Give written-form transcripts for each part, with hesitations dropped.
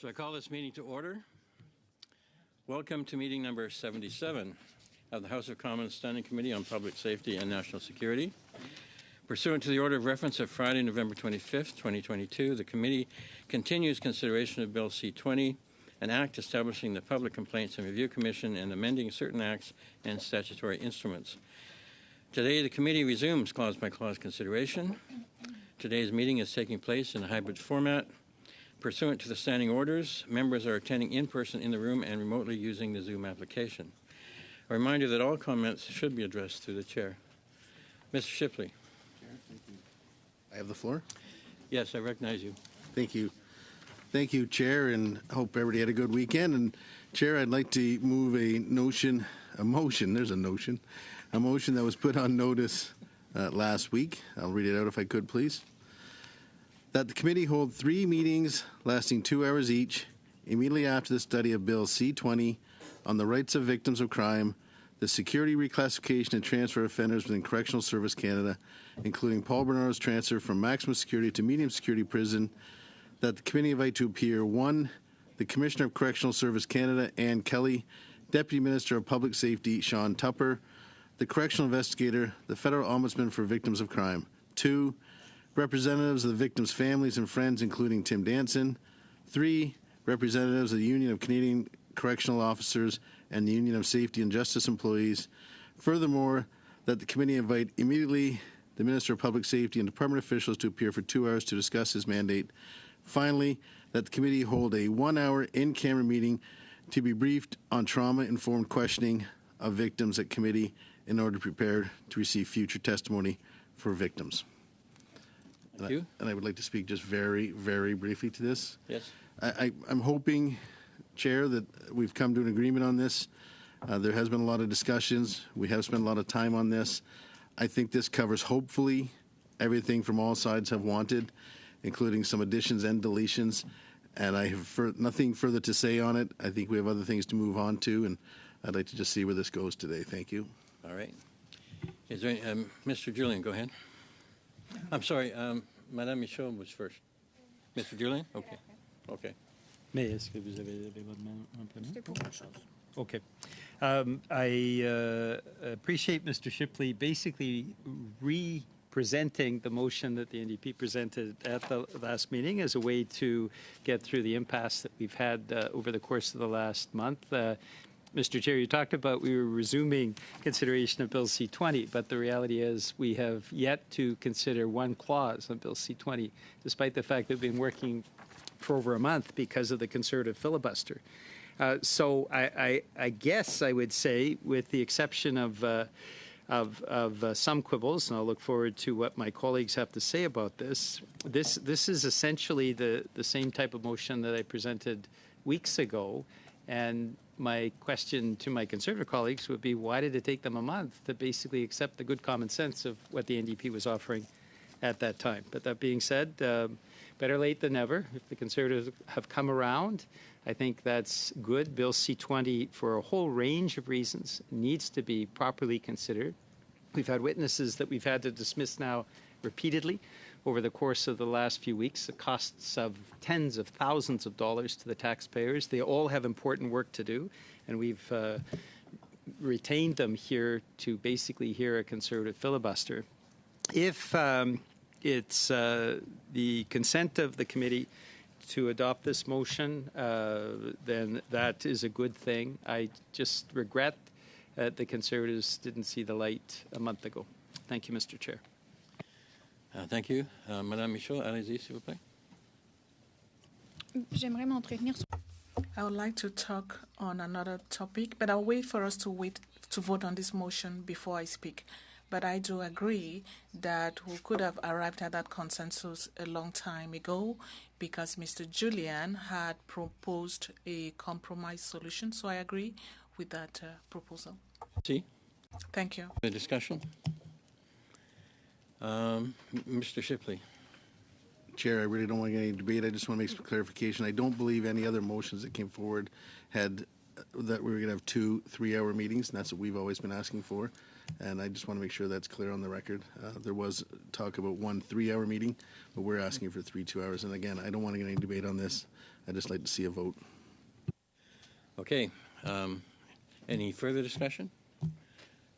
So I call this meeting to order. Welcome to meeting number 77 of the House of Commons Standing Committee on Public Safety and National Security. Pursuant to the order of reference of Friday, November 25th, 2022, the committee continues consideration of Bill C-20, an act establishing the Public Complaints and Review Commission and amending certain acts and statutory instruments. Today, the committee resumes clause-by-clause consideration. Today's meeting is taking place in a hybrid format. Pursuant to the standing orders, members are attending in person in the room and remotely using the Zoom application. A reminder that all comments should be addressed through the chair. Mr. Shipley. I have the floor. Yes, I recognize you. Thank you. Thank you, Chair, and hope everybody had a good weekend. And Chair, I'd like to move a motion that was put on notice last week. I'll read it out if I could, please. That the committee hold 3 meetings lasting 2 hours each immediately after the study of Bill C-20 on the rights of victims of crime, the security reclassification and transfer of offenders within Correctional Service Canada, including Paul Bernardo's transfer from maximum security to medium security prison, that the committee invite to appear 1, the Commissioner of Correctional Service Canada, Ann Kelly, Deputy Minister of Public Safety, Sean Tupper, the Correctional Investigator, the Federal Ombudsman for Victims of Crime, 2, representatives of the victims' families and friends, including Tim Danson, 3, representatives of the Union of Canadian Correctional Officers and the Union of Safety and Justice Employees. Furthermore, that the committee invite immediately the Minister of Public Safety and department officials to appear for 2 hours to discuss his mandate. Finally, that the committee hold a 1-hour in-camera meeting to be briefed on trauma-informed questioning of victims at committee in order to prepare to receive future testimony for victims. Thank you. And I would like to speak just very, very briefly to this. Yes. I'm hoping, Chair, that we've come to an agreement on this. There has been a lot of discussions. We have spent a lot of time on this. I think this covers, hopefully, everything from all sides have wanted, including some additions and deletions. And I have nothing further to say on it. I think we have other things to move on to, and I'd like to just see where this goes today. Thank you. All right. Is there any, Mr. Julian, go ahead. I'm sorry, Madame Michaud was first. Mr. Julian? Okay. Okay. Mais est-ce que vous avez votre main un peu? C'était pour autre chose. Okay. I appreciate Mr. Shipley basically representing the motion that the NDP presented at the last meeting as a way to get through the impasse that we've had over the course of the last month. Mr. Chair, you talked about we were resuming consideration of Bill C-20, but the reality is we have yet to consider one clause on Bill C-20, despite the fact that we've been working for over a month because of the Conservative filibuster. So I guess I would say, with the exception of some quibbles, and I'll look forward to what my colleagues have to say about this, this is essentially the same type of motion that I presented weeks ago, and my question to my Conservative colleagues would be, why did it take them a month to basically accept the good common sense of what the NDP was offering at that time? But that being said, better late than never. If the Conservatives have come around, I think that's good. Bill C-20, for a whole range of reasons, needs to be properly considered. We've had witnesses that we've had to dismiss now repeatedly over the course of the last few weeks. The costs of tens of thousands of dollars to the taxpayers. They all have important work to do, and we've retained them here to basically hear a Conservative filibuster. If it's the consent of the committee to adopt this motion, then that is a good thing. I just regret that the Conservatives didn't see the light a month ago. Thank you, Mr. Chair. Thank you. Madame Michaud, allez-y, s'il vous plaît. J'aimerais m'entretenir sur... I would like to talk on another topic, but I'll wait for us to vote on this motion before I speak. But I do agree that we could have arrived at that consensus a long time ago because Mr. Julian had proposed a compromise solution. So I agree with that proposal. See? Thank you. The discussion? Mr. Shipley. Chair, I really don't want to get any debate. I just want to make some clarification. I don't believe any other motions that came forward had that we were going to have 2 3-hour meetings, and that's what we've always been asking for. and I just want to make sure that's clear on the record. There was talk about 1 3-hour meeting, but we're asking for 3 2 hours. And again, I don't want to get any debate on this. I'd just like to see a vote. Okay. Any further discussion?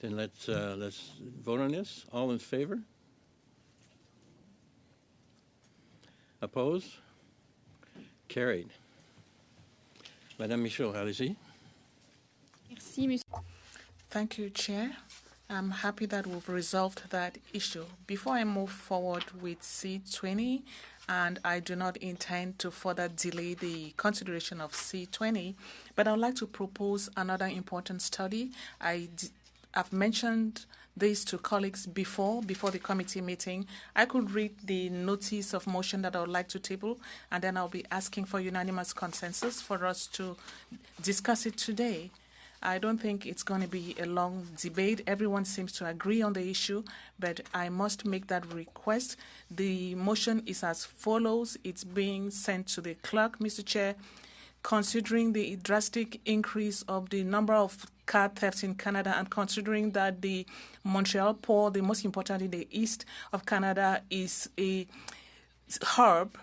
Then let's vote on this. All in favor? Opposed? Carried. Madame Michaud-Harizi. Merci, Monsieur. Thank you, Chair. I'm happy that we've resolved that issue. Before I move forward with C20, and I do not intend to further delay the consideration of C20, but I would like to propose another important study. I've mentioned this to colleagues before the committee meeting. I could read the notice of motion that I would like to table, and then I'll be asking for unanimous consensus for us to discuss it today. I don't think it's going to be a long debate. Everyone seems to agree on the issue, but I must make that request. The motion is as follows. It's being sent to the clerk, Mr. Chair. Considering the drastic increase of the number of car thefts in Canada and considering that the Montreal Port, the most important in the east of Canada, is a hub,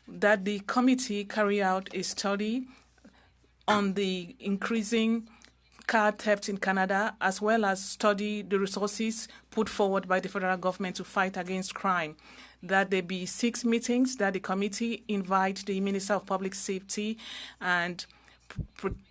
that the committee carry out a study on the increasing car theft in Canada, as well as study the resources put forward by the federal government to fight against crime. That there be 6 meetings, that the committee invite the Minister of Public Safety and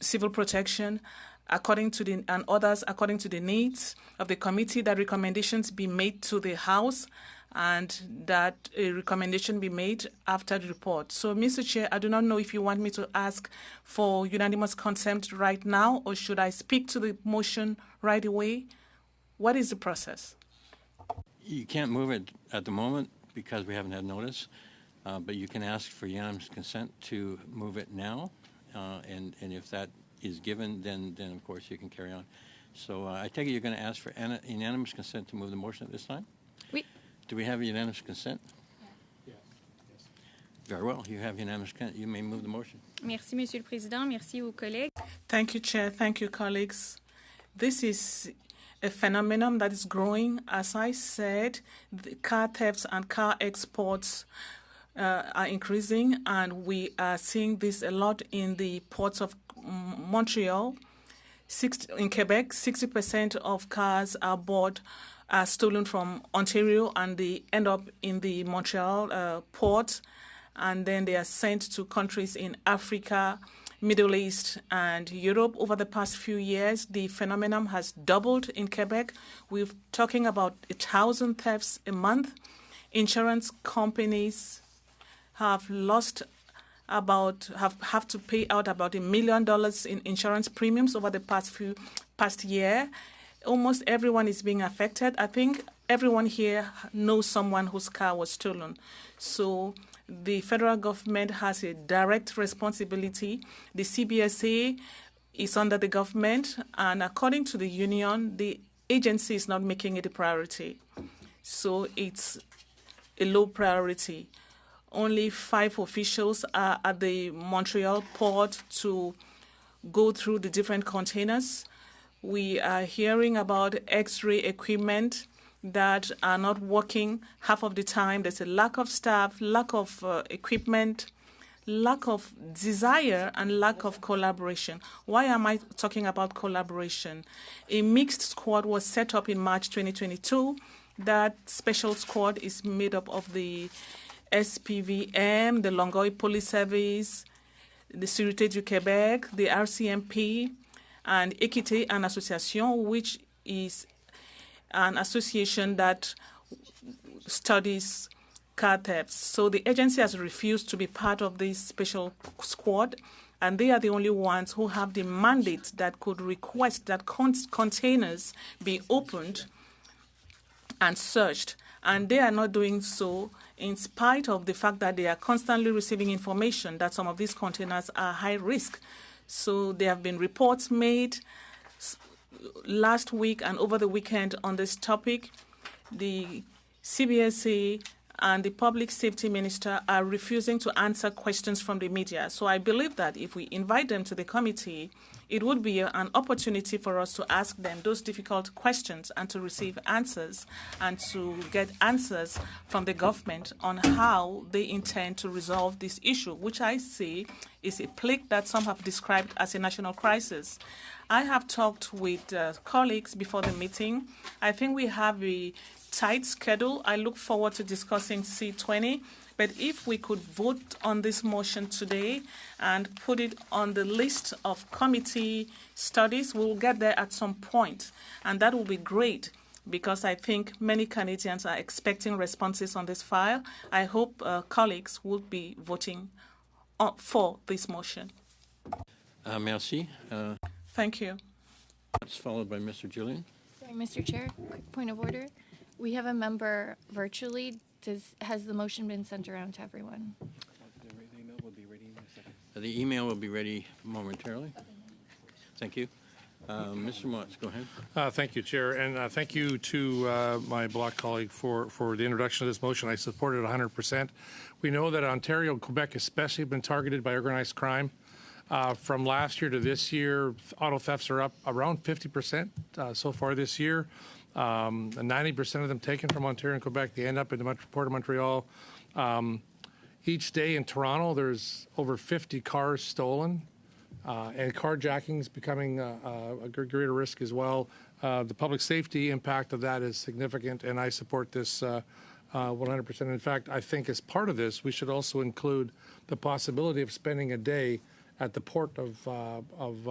Civil Protection and others according to the needs of the committee, that recommendations be made to the House, and that a recommendation be made after the report. So, Mr. Chair, I do not know if you want me to ask for unanimous consent right now, or should I speak to the motion right away? What is the process? You can't move it at the moment because we haven't had notice, but you can ask for unanimous consent to move it now, and if that is given, then of course you can carry on. So I take it you're going to ask for unanimous consent to move the motion at this time? Oui. Do we have unanimous consent? Yeah. Yes. Very well. You have unanimous consent. You may move the motion. Merci, Monsieur le Président. Merci aux collègues. Thank you, Chair. Thank you, colleagues. This is a phenomenon that is growing. As I said, the car thefts and car exports are increasing, and we are seeing this a lot in the ports of Montreal. In Quebec, 60% of cars are stolen from Ontario, and they end up in the Montreal port, and then they are sent to countries in Africa, Middle East, and Europe. Over the past few years, the phenomenon has doubled in Quebec. We're talking about 1,000 thefts a month. Insurance companies have lost have to pay out about $1 million in insurance premiums over the past year. Almost everyone is being affected. I think everyone here knows someone whose car was stolen. So the federal government has a direct responsibility. The CBSA is under the government, and according to the union, the agency is not making it a priority. So it's a low priority. Only 5 officials are at the Montreal port to go through the different containers. We are hearing about X-ray equipment that are not working half of the time. There's a lack of staff, lack of equipment, lack of desire, and lack of collaboration. Why am I talking about collaboration? A mixed squad was set up in March 2022. That special squad is made up of the SPVM, the Longueuil Police Service, the Sûreté du Québec, the RCMP, and Équité en Association, which is an association that studies car thefts. So the agency has refused to be part of this special squad, and they are the only ones who have the mandate that could request that containers be opened and searched. And they are not doing so in spite of the fact that they are constantly receiving information that some of these containers are high risk. So there have been reports made last week and over the weekend on this topic. The CBSA and the Public Safety Minister are refusing to answer questions from the media. So I believe that if we invite them to the committee, it would be an opportunity for us to ask them those difficult questions and to receive answers and to get answers from the government on how they intend to resolve this issue, which I see is a plague that some have described as a national crisis. I have talked with colleagues before the meeting. I think we have a tight schedule. I look forward to discussing C20. But if we could vote on this motion today and put it on the list of committee studies, we'll get there at some point. And that will be great because I think many Canadians are expecting responses on this file. I hope colleagues will be voting for this motion. Merci. Thank you. That's followed by Mr. Julian. Sorry, Mr. Chair, quick point of order. We have a member virtually. Has the motion been sent around to everyone? The email will be ready momentarily. Thank you. Mr. Motz, go ahead. Thank you, Chair, and thank you to my bloc colleague for the introduction of this motion. I support it 100%. We know that Ontario and Quebec especially have been targeted by organized crime. From last year to this year, auto thefts are up around 50% so far this year. 90% of them taken from Ontario and Quebec, they end up in the Port of Montreal. Each day in Toronto, there's over 50 cars stolen, and carjacking is becoming a greater risk as well. The public safety impact of that is significant, and I support this 100%. In fact, I think as part of this, we should also include the possibility of spending a day at the Port of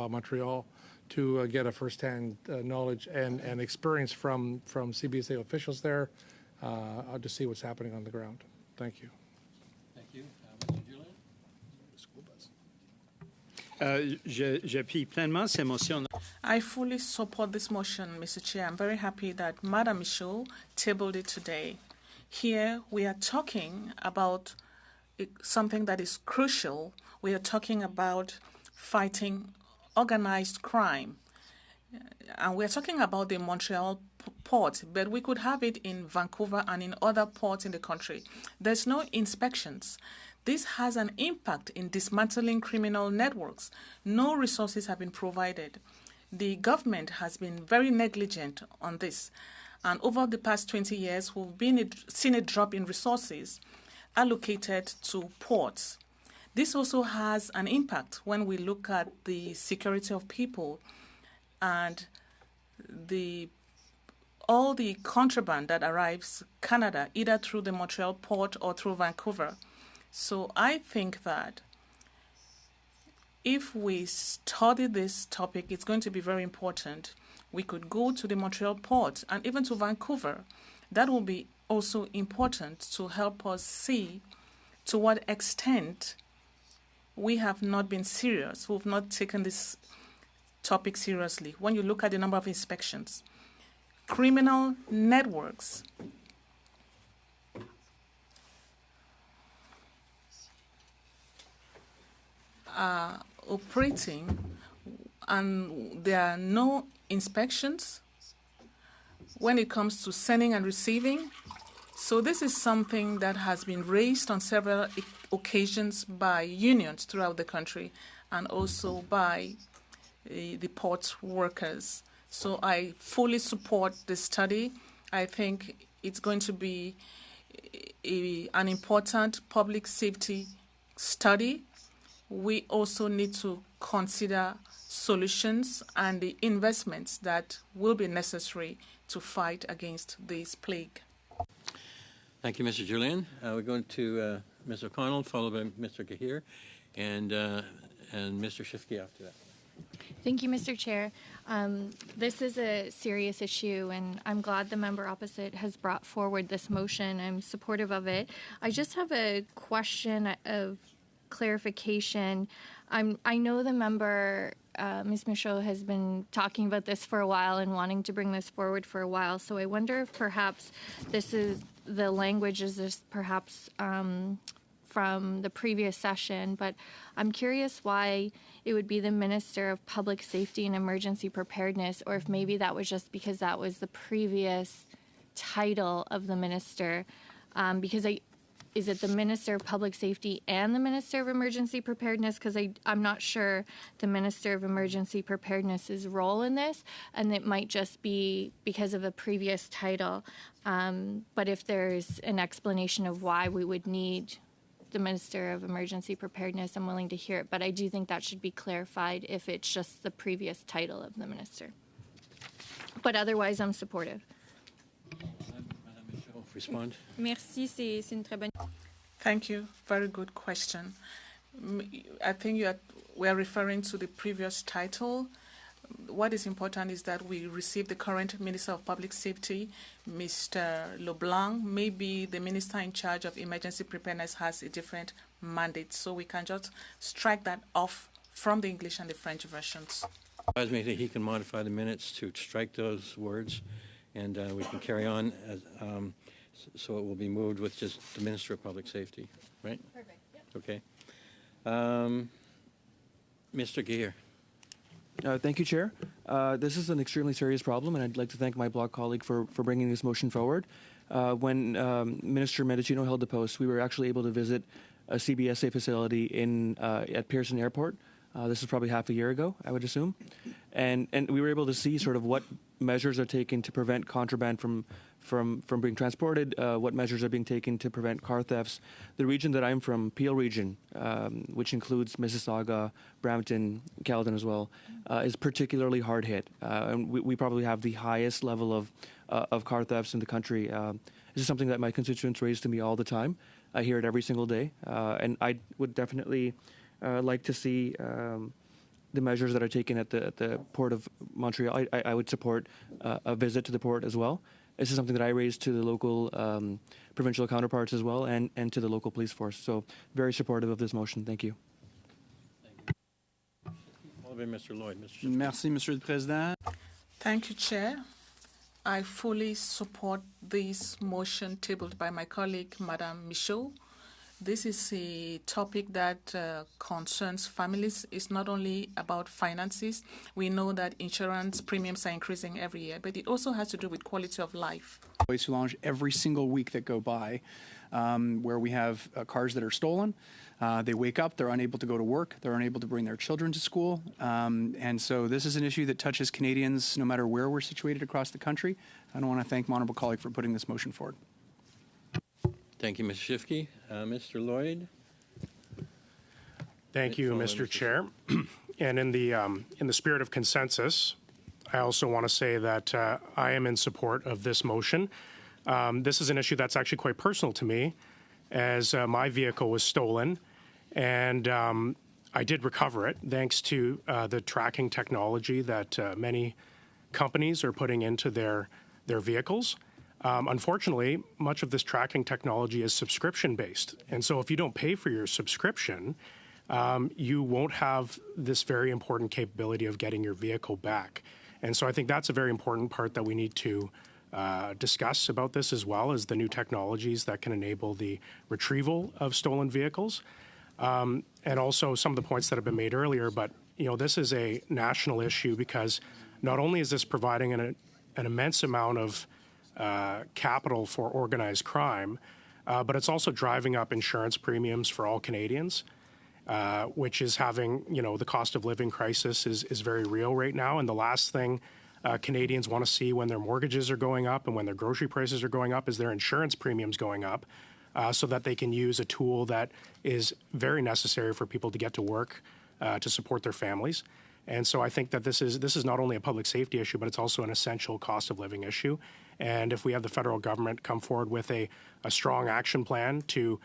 Montreal to get a first-hand knowledge and experience from CBSA officials there to see what's happening on the ground. Thank you. Thank you. Mr. Julian? J'appuie pleinement ces motions. I fully support this motion, Mr. Chair. I'm very happy that Madam Michaud tabled it today. Here we are talking about something that is crucial. We are talking about fighting organized crime. And we're talking about the Montreal port, but we could have it in Vancouver and in other ports in the country. There's no inspections. This has an impact in dismantling criminal networks. No resources have been provided. The government has been very negligent on this. And over the past 20 years, we've seen a drop in resources allocated to ports. This also has an impact when we look at the security of people and all the contraband that arrives Canada, either through the Montreal port or through Vancouver. So I think that if we study this topic, it's going to be very important. We could go to the Montreal port and even to Vancouver. That will be also important to help us see to what extent we have not been serious. We've not taken this topic seriously. When you look at the number of inspections, criminal networks are operating and there are no inspections when it comes to sending and receiving. So this is something that has been raised on several occasions by unions throughout the country and also by the port workers. So I fully support the study. I think it's going to be an important public safety study. We also need to consider solutions and the investments that will be necessary to fight against this plague. Thank you, Mr. Julian. We're going to Ms. O'Connell, followed by Mr. Gahir, and Mr. Shifke after that. Thank you, Mr. Chair. This is a serious issue, and I'm glad the member opposite has brought forward this motion. I'm supportive of it. I just have a question of clarification. I know the member, Ms. Michaud, has been talking about this for a while and wanting to bring this forward for a while. So I wonder if perhaps the language is just perhaps from the previous session, but I'm curious why it would be the Minister of Public Safety and Emergency Preparedness, or if maybe that was just because that was the previous title of the minister, because is it the Minister of Public Safety and the Minister of Emergency Preparedness? Because I'm not sure the Minister of Emergency Preparedness's role in this, and it might just be because of a previous title. But if there's an explanation of why we would need the Minister of Emergency Preparedness, I'm willing to hear it. But I do think that should be clarified if it's just the previous title of the minister. But otherwise, I'm supportive. Madame Michaud, respond. Merci, c'est une très bonne. Thank you. Very good question. I think we are referring to the previous title. What is important is that we receive the current Minister of Public Safety, Mr. LeBlanc. Maybe the Minister in charge of Emergency Preparedness has a different mandate, so we can just strike that off from the English and the French versions. Advise me that he can modify the minutes to strike those words, and we can carry on so it will be moved with just the Minister of Public Safety, right? Perfect. Yep. Okay. Mr. Geer. Thank you, Chair. This is an extremely serious problem, and I'd like to thank my bloc colleague for bringing this motion forward. When Minister Mendicino held the post, we were actually able to visit a CBSA facility at Pearson Airport. This is probably half a year ago, I would assume. And we were able to see sort of what measures are taken to prevent contraband from being transported, what measures are being taken to prevent car thefts. The region that I'm from, Peel region, which includes Mississauga, Brampton, Caledon as well, is particularly hard hit. And we probably have the highest level of car thefts in the country. This is something that my constituents raise to me all the time. I hear it every single day. And I would definitely like to see the measures that are taken at the Port of Montreal. I would support a visit to the port as well. This is something that I raised to the local provincial counterparts as well and to the local police force. So very supportive of this motion. Thank you. Mr. Lloyd. Mr. Merci, Monsieur le Président. Thank you, Chair. I fully support this motion tabled by my colleague, Madame Michaud. This is a topic that concerns families. It's not only about finances. We know that insurance premiums are increasing every year, but it also has to do with quality of life. Solange, every single week that go by, where we have cars that are stolen, they wake up, they're unable to go to work, they're unable to bring their children to school. And so this is an issue that touches Canadians no matter where we're situated across the country. I want to thank my honourable colleague for putting this motion forward. Thank you, Mr. Shifke. Mr. Lloyd. Thank you, Mr. Chair. And in the spirit of consensus, I also want to say that I am in support of this motion. This is an issue that's actually quite personal to me, as my vehicle was stolen, and I did recover it thanks to the tracking technology that many companies are putting into their vehicles. Unfortunately, much of this tracking technology is subscription-based, and so if you don't pay for your subscription, you won't have this very important capability of getting your vehicle back. And so I think that's a very important part that we need to discuss about this, as well as the new technologies that can enable the retrieval of stolen vehicles, and also some of the points that have been made earlier. But this is a national issue because not only is this providing an immense amount of capital for organized crime, but it's also driving up insurance premiums for all Canadians, which is having, the cost of living crisis is very real right now. And the last thing Canadians want to see when their mortgages are going up and when their grocery prices are going up is their insurance premiums going up, so that they can use a tool that is very necessary for people to get to work, to support their families. And so I think that this is not only a public safety issue, but it's also an essential cost of living issue. And if we have the federal government come forward with a strong action plan to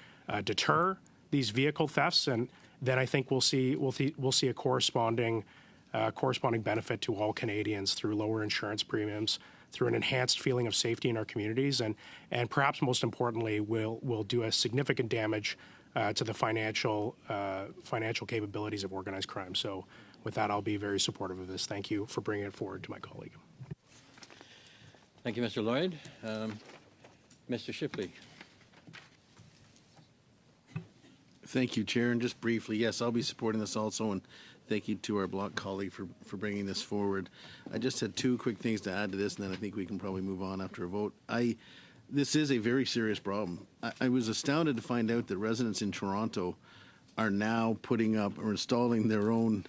deter these vehicle thefts, and then I think we'll see a corresponding benefit to all Canadians through lower insurance premiums, through an enhanced feeling of safety in our communities, and perhaps most importantly, will do a significant damage to the financial capabilities of organized crime. So with that, I'll be very supportive of this. Thank you for bringing it forward to my colleague. Thank you, Mr. Lloyd. Mr. Shipley. Thank you, Chair. And just briefly, yes, I'll be supporting this also, and thank you to our bloc colleague for bringing this forward. I just had two quick things to add to this, and then I think we can probably move on after a vote. this is a very serious problem. I was astounded to find out that residents in Toronto are now putting up or installing their own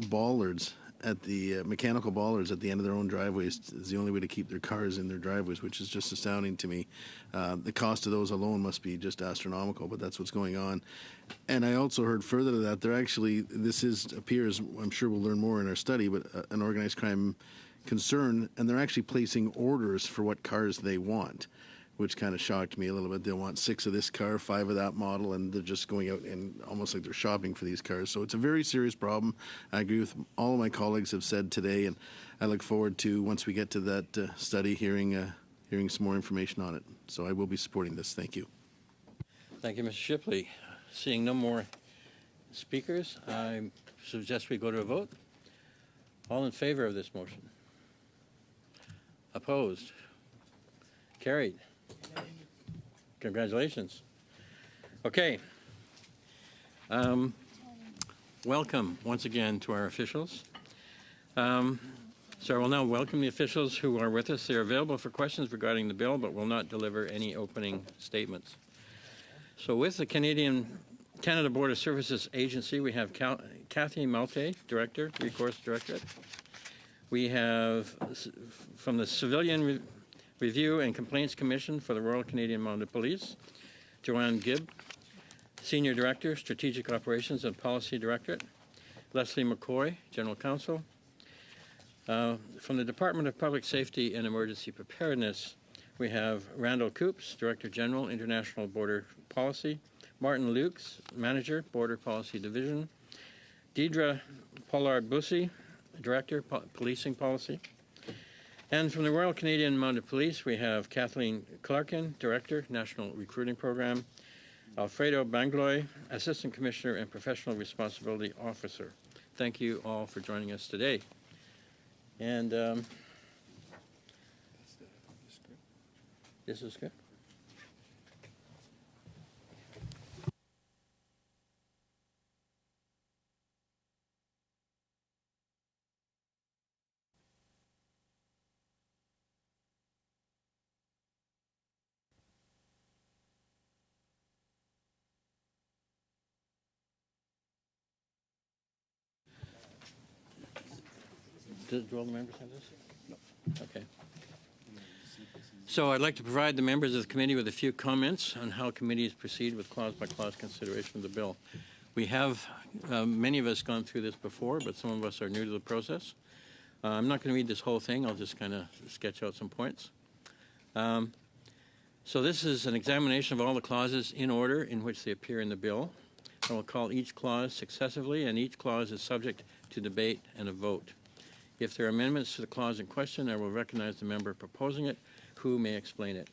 bollards at the mechanical bollards at the end of their own driveways. Is the only way to keep their cars in their driveways, which is just astounding to me. The cost of those alone must be just astronomical, but that's what's going on. And I also heard further to that, they're actually, appears, I'm sure we'll learn more in our study, but an organized crime concern, and they're actually placing orders for what cars they want, which kind of shocked me a little bit. They want 6 of this car, 5 of that model, and they're just going out and almost like they're shopping for these cars. So it's a very serious problem. I agree with all of my colleagues have said today, and I look forward to, once we get to that study, hearing some more information on it. So I will be supporting this. Thank you. Thank you, Mr. Shipley. Seeing no more speakers, I suggest we go to a vote. All in favor of this motion? Opposed? Carried. Congratulations. Okay. Welcome once again to our officials. So I will now welcome the officials who are with us. They are available for questions regarding the bill, but will not deliver any opening statements. So with the Canada Border Services Agency, we have Kathy Malte, Director, Recourse Directorate. We have from the Civilian Review and Complaints Commission for the Royal Canadian Mounted Police, Joanne Gibb, Senior Director, Strategic Operations and Policy Directorate, Leslie McCoy, General Counsel. From the Department of Public Safety and Emergency Preparedness, we have Randall Coops, Director General, International Border Policy, Martin Lukes, Manager, Border Policy Division, Deidre Pollard-Bussey, Director, Policing Policy. And from the Royal Canadian Mounted Police, we have Kathleen Clarkin, Director, National Recruiting Program, Alfredo Bangloy, Assistant Commissioner and Professional Responsibility Officer. Thank you all for joining us today. And this is good. Do all the members have this? No. Okay. So I'd like to provide the members of the committee with a few comments on how committees proceed with clause-by-clause consideration of the bill. We have, many of us, gone through this before, but some of us are new to the process. I'm not going to read this whole thing. I'll just kind of sketch out some points. So this is an examination of all the clauses in order in which they appear in the bill. I will call each clause successively, and each clause is subject to debate and a vote. If there are amendments to the clause in question, I will recognize the member proposing it, who may explain it.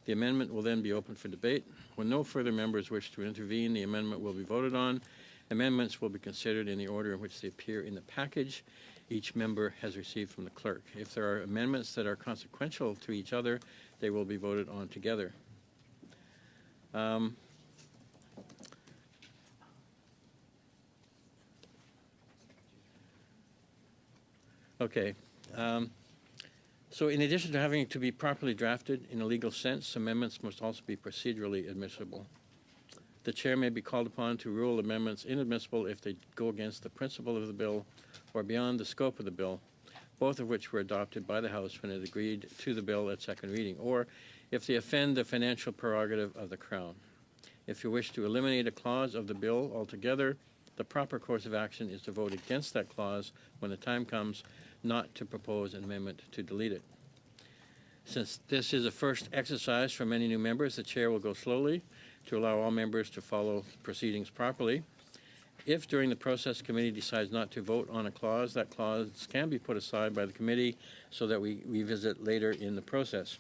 The amendment will then be open for debate. When no further members wish to intervene, the amendment will be voted on. Amendments will be considered in the order in which they appear in the package each member has received from the clerk. If there are amendments that are consequential to each other, they will be voted on together. Okay. So in addition to having to be properly drafted in a legal sense, amendments must also be procedurally admissible. The chair may be called upon to rule amendments inadmissible if they go against the principle of the bill or beyond the scope of the bill, both of which were adopted by the House when it agreed to the bill at second reading, or if they offend the financial prerogative of the Crown. If you wish to eliminate a clause of the bill altogether, the proper course of action is to vote against that clause when the time comes, not to propose an amendment to delete it. Since this is a first exercise for many new members, the chair will go slowly to allow all members to follow proceedings properly. If during the process committee decides not to vote on a clause, that clause can be put aside by the committee so that we revisit later in the process.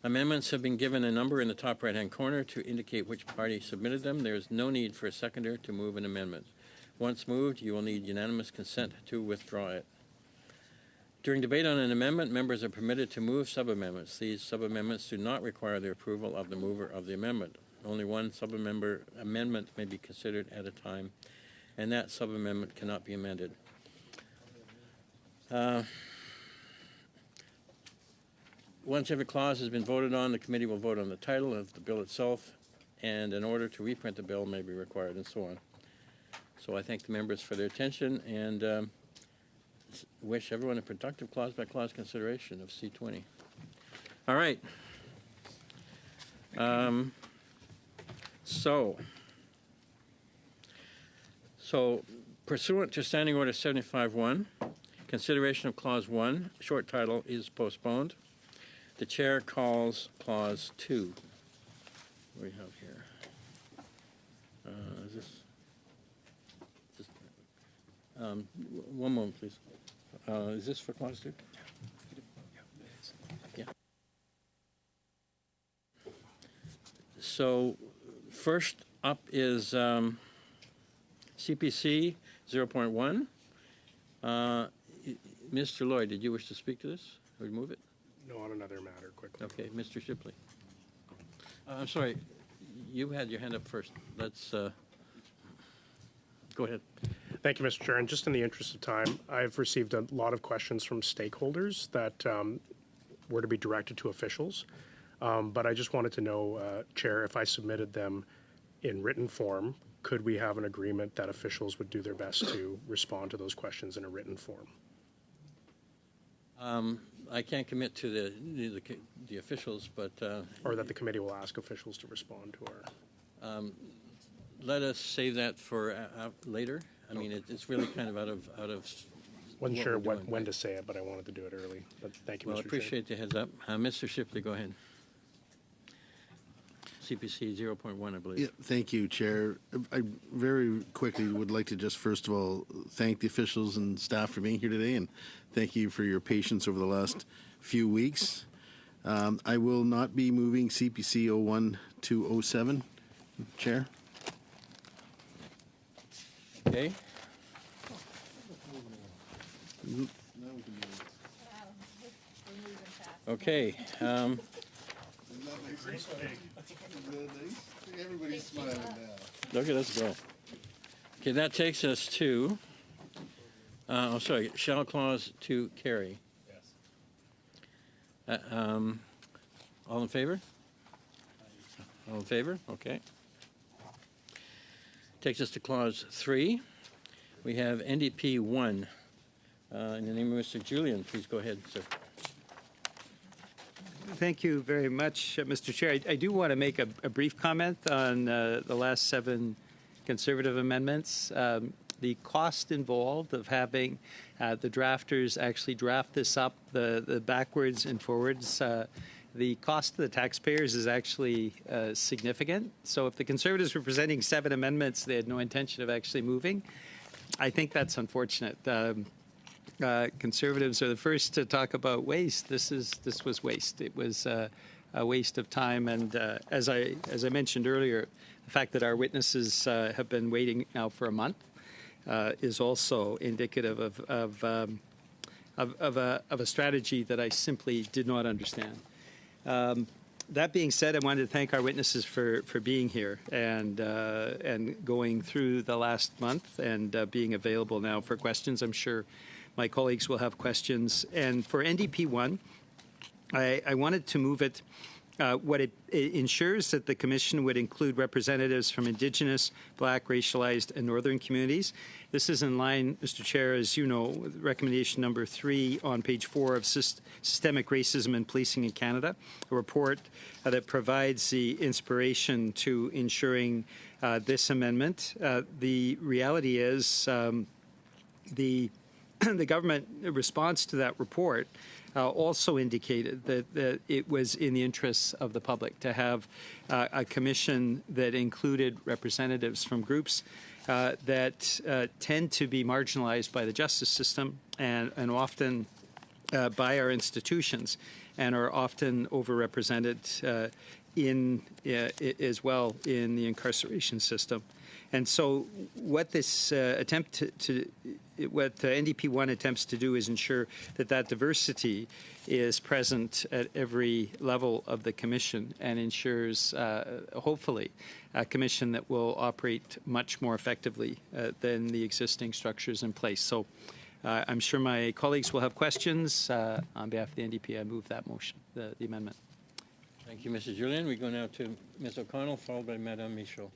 Amendments have been given a number in the top right-hand corner to indicate which party submitted them. There is no need for a seconder to move an amendment. Once moved, you will need unanimous consent to withdraw it. During debate on an amendment, members are permitted to move sub-amendments. These sub-amendments do not require the approval of the mover of the amendment. Only one sub-amendment may be considered at a time, and that sub-amendment cannot be amended. once every clause has been voted on, the committee will vote on the title of the bill itself, and an order to reprint the bill may be required, and so on. So I thank the members for their attention and wish everyone a productive clause-by-clause consideration of C-20. All right. So pursuant to Standing Order 75-1, consideration of Clause 1, short title, is postponed. The chair calls Clause 2. What do we have here? Is this one moment, please. Is this for Clause 2? Yeah. So first up is CPC 0.1. Mr. Lloyd, did you wish to speak to this or remove it? No, on another matter, quickly. Okay, Mr. Shipley. I'm sorry, you had your hand up first. Let's go ahead. Thank you, Mr. Chair. And just in the interest of time, I've received a lot of questions from stakeholders that were to be directed to officials. But I just wanted to know, Chair, if I submitted them in written form, could we have an agreement that officials would do their best to respond to those questions in a written form? I can't commit to the officials, but Or that the committee will ask officials to respond to our... let us save that for later. I mean, it's really kind of out of. Wasn't what sure we're doing, when but- to say it, but I wanted to do it early. But thank you, Well, I Mr. Chair. appreciate the heads up. Mr. Shipley, go ahead. CPC 0.1, I believe. Yeah, thank you, Chair. I very quickly would like to just first of all thank the officials and staff for being here today, and thank you for your patience over the last few weeks. I will not be moving CPC 01 to 07, Chair. Okay. Okay. Everybody's smiling now. Look at us go. Okay, that takes us to, shall clause to carry. Yes. All in favor? All in favor? Okay. Takes us to clause 3. We have NDP 1. In the name of Mr. Julian, please go ahead, sir. Thank you very much, Mr. Chair. I do want to make a brief comment on the last 7 conservative amendments. The cost involved of having the drafters actually draft this up, the backwards and forwards, the cost to the taxpayers is actually significant. So if the Conservatives were presenting 7 amendments, they had no intention of actually moving. I think that's unfortunate. Conservatives are the first to talk about waste. This was waste. It was a waste of time. And as I mentioned earlier, the fact that our witnesses have been waiting now for a month is also indicative of a strategy that I simply did not understand. That being said, I wanted to thank our witnesses for being here and going through the last month and being available now for questions. I'm sure my colleagues will have questions. And for NDP 1, I wanted to move it. What it ensures that the Commission would include representatives from Indigenous, Black, racialized, and Northern communities. This is in line, Mr. Chair, as you know, with recommendation number 3 on page 4 of Systemic Racism and Policing in Canada, a report that provides the inspiration to ensuring this amendment. The reality is the government response to that report also indicated that it was in the interests of the public to have a commission that included representatives from groups that tend to be marginalized by the justice system and often by our institutions and are often overrepresented as well in the incarceration system. And so what this what NDP 1 attempts to do is ensure that diversity is present at every level of the Commission and ensures, hopefully, a Commission that will operate much more effectively than the existing structures in place. So I'm sure my colleagues will have questions. On behalf of the NDP, I move that motion, the amendment. Thank you, Mrs. Julian. We go now to Ms. O'Connell, followed by Madame Michaud.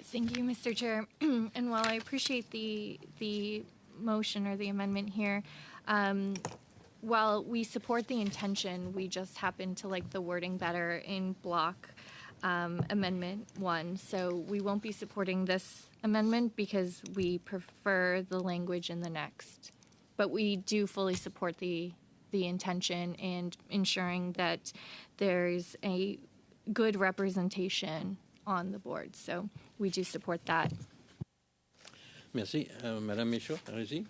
Thank you, Mr. Chair. And while I appreciate the motion or the amendment here, while we support the intention, we just happen to like the wording better in block amendment 1. So we won't be supporting this amendment because we prefer the language in the next. But we do fully support the intention and ensuring that there's a good representation on the board. So we do support that. Merci. Madame Michaud, allez-y.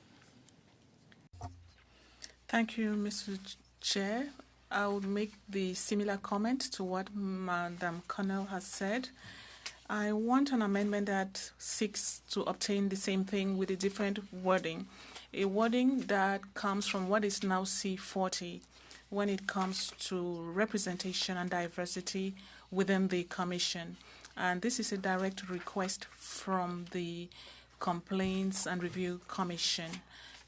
Thank you, Mr. Chair. I would make the similar comment to what Madam Connell has said. I want an amendment that seeks to obtain the same thing with a different wording, a wording that comes from what is now C40 when it comes to representation and diversity within the Commission. And this is a direct request from the Complaints and Review Commission.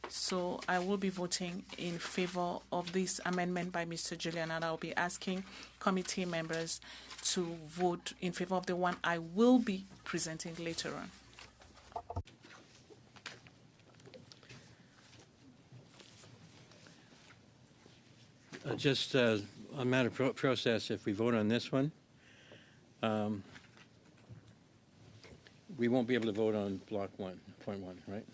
So I will be voting in favor of this amendment by Mr. Julian, and I'll be asking committee members to vote in favor of the one I will be presenting later on. Just a matter of process, if we vote on this one, we won't be able to vote on block 1.1, right?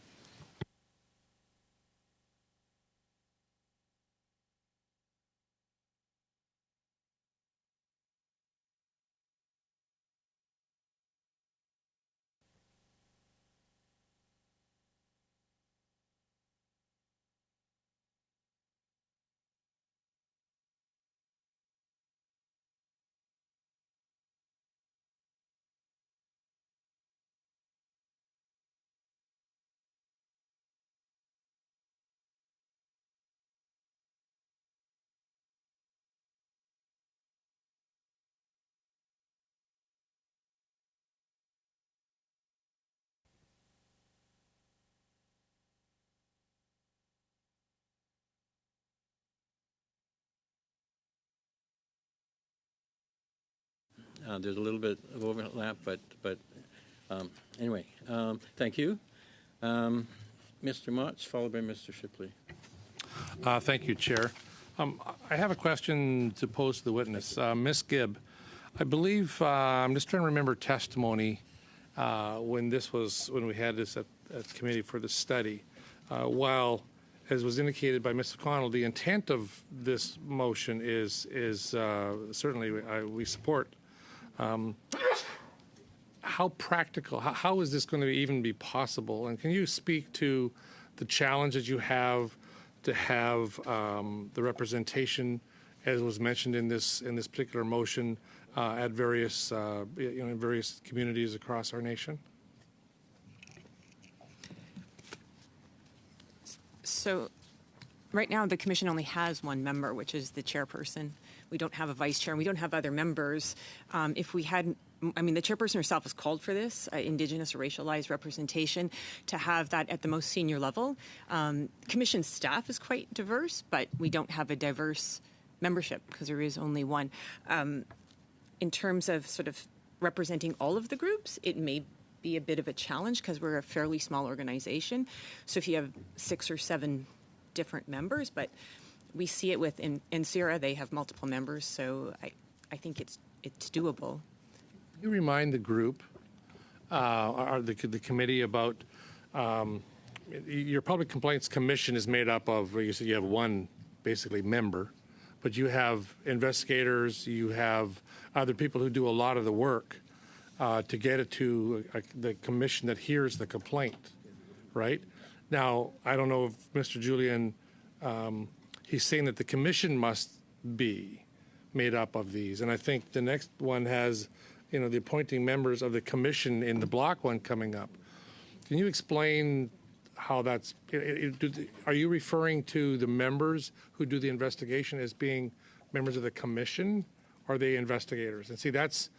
There's a little bit of overlap, but anyway, thank you. Mr. Motz, followed by Mr. Shipley. Thank you, Chair. I have a question to pose to the witness. Ms. Gibb, I believe, I'm just trying to remember testimony when we had this at committee for the study. While, as was indicated by Mr. Connell, the intent of this motion is certainly we support. How practical, how is this going to even be possible? And can you speak to the challenge that you have to have the representation, as was mentioned in this particular motion, at various in various communities across our nation? So, right now the commission only has one member, which is the chairperson. We don't have a vice chair, and we don't have other members. If we had, I mean, the chairperson herself has called for this, Indigenous or racialized representation, to have that at the most senior level. Commission staff is quite diverse, but we don't have a diverse membership because there is only one. In terms of sort of representing all of the groups, it may be a bit of a challenge because we're a fairly small organization. So if you have 6 or 7 different members, but we see it with in NCERA, they have multiple members, so I think it's doable. You remind the group or the committee about your Public Complaints Commission is made up of, you said you have one basically member, but you have investigators, you have other people who do a lot of the work to get it to the commission that hears the complaint, right? Now, I don't know if Mr. Julian, he's saying that the commission must be made up of these. And I think the next one has, the appointing members of the commission in the block one coming up. Can you explain how that's, are you referring to the members who do the investigation as being members of the commission, or are they investigators? And see, that's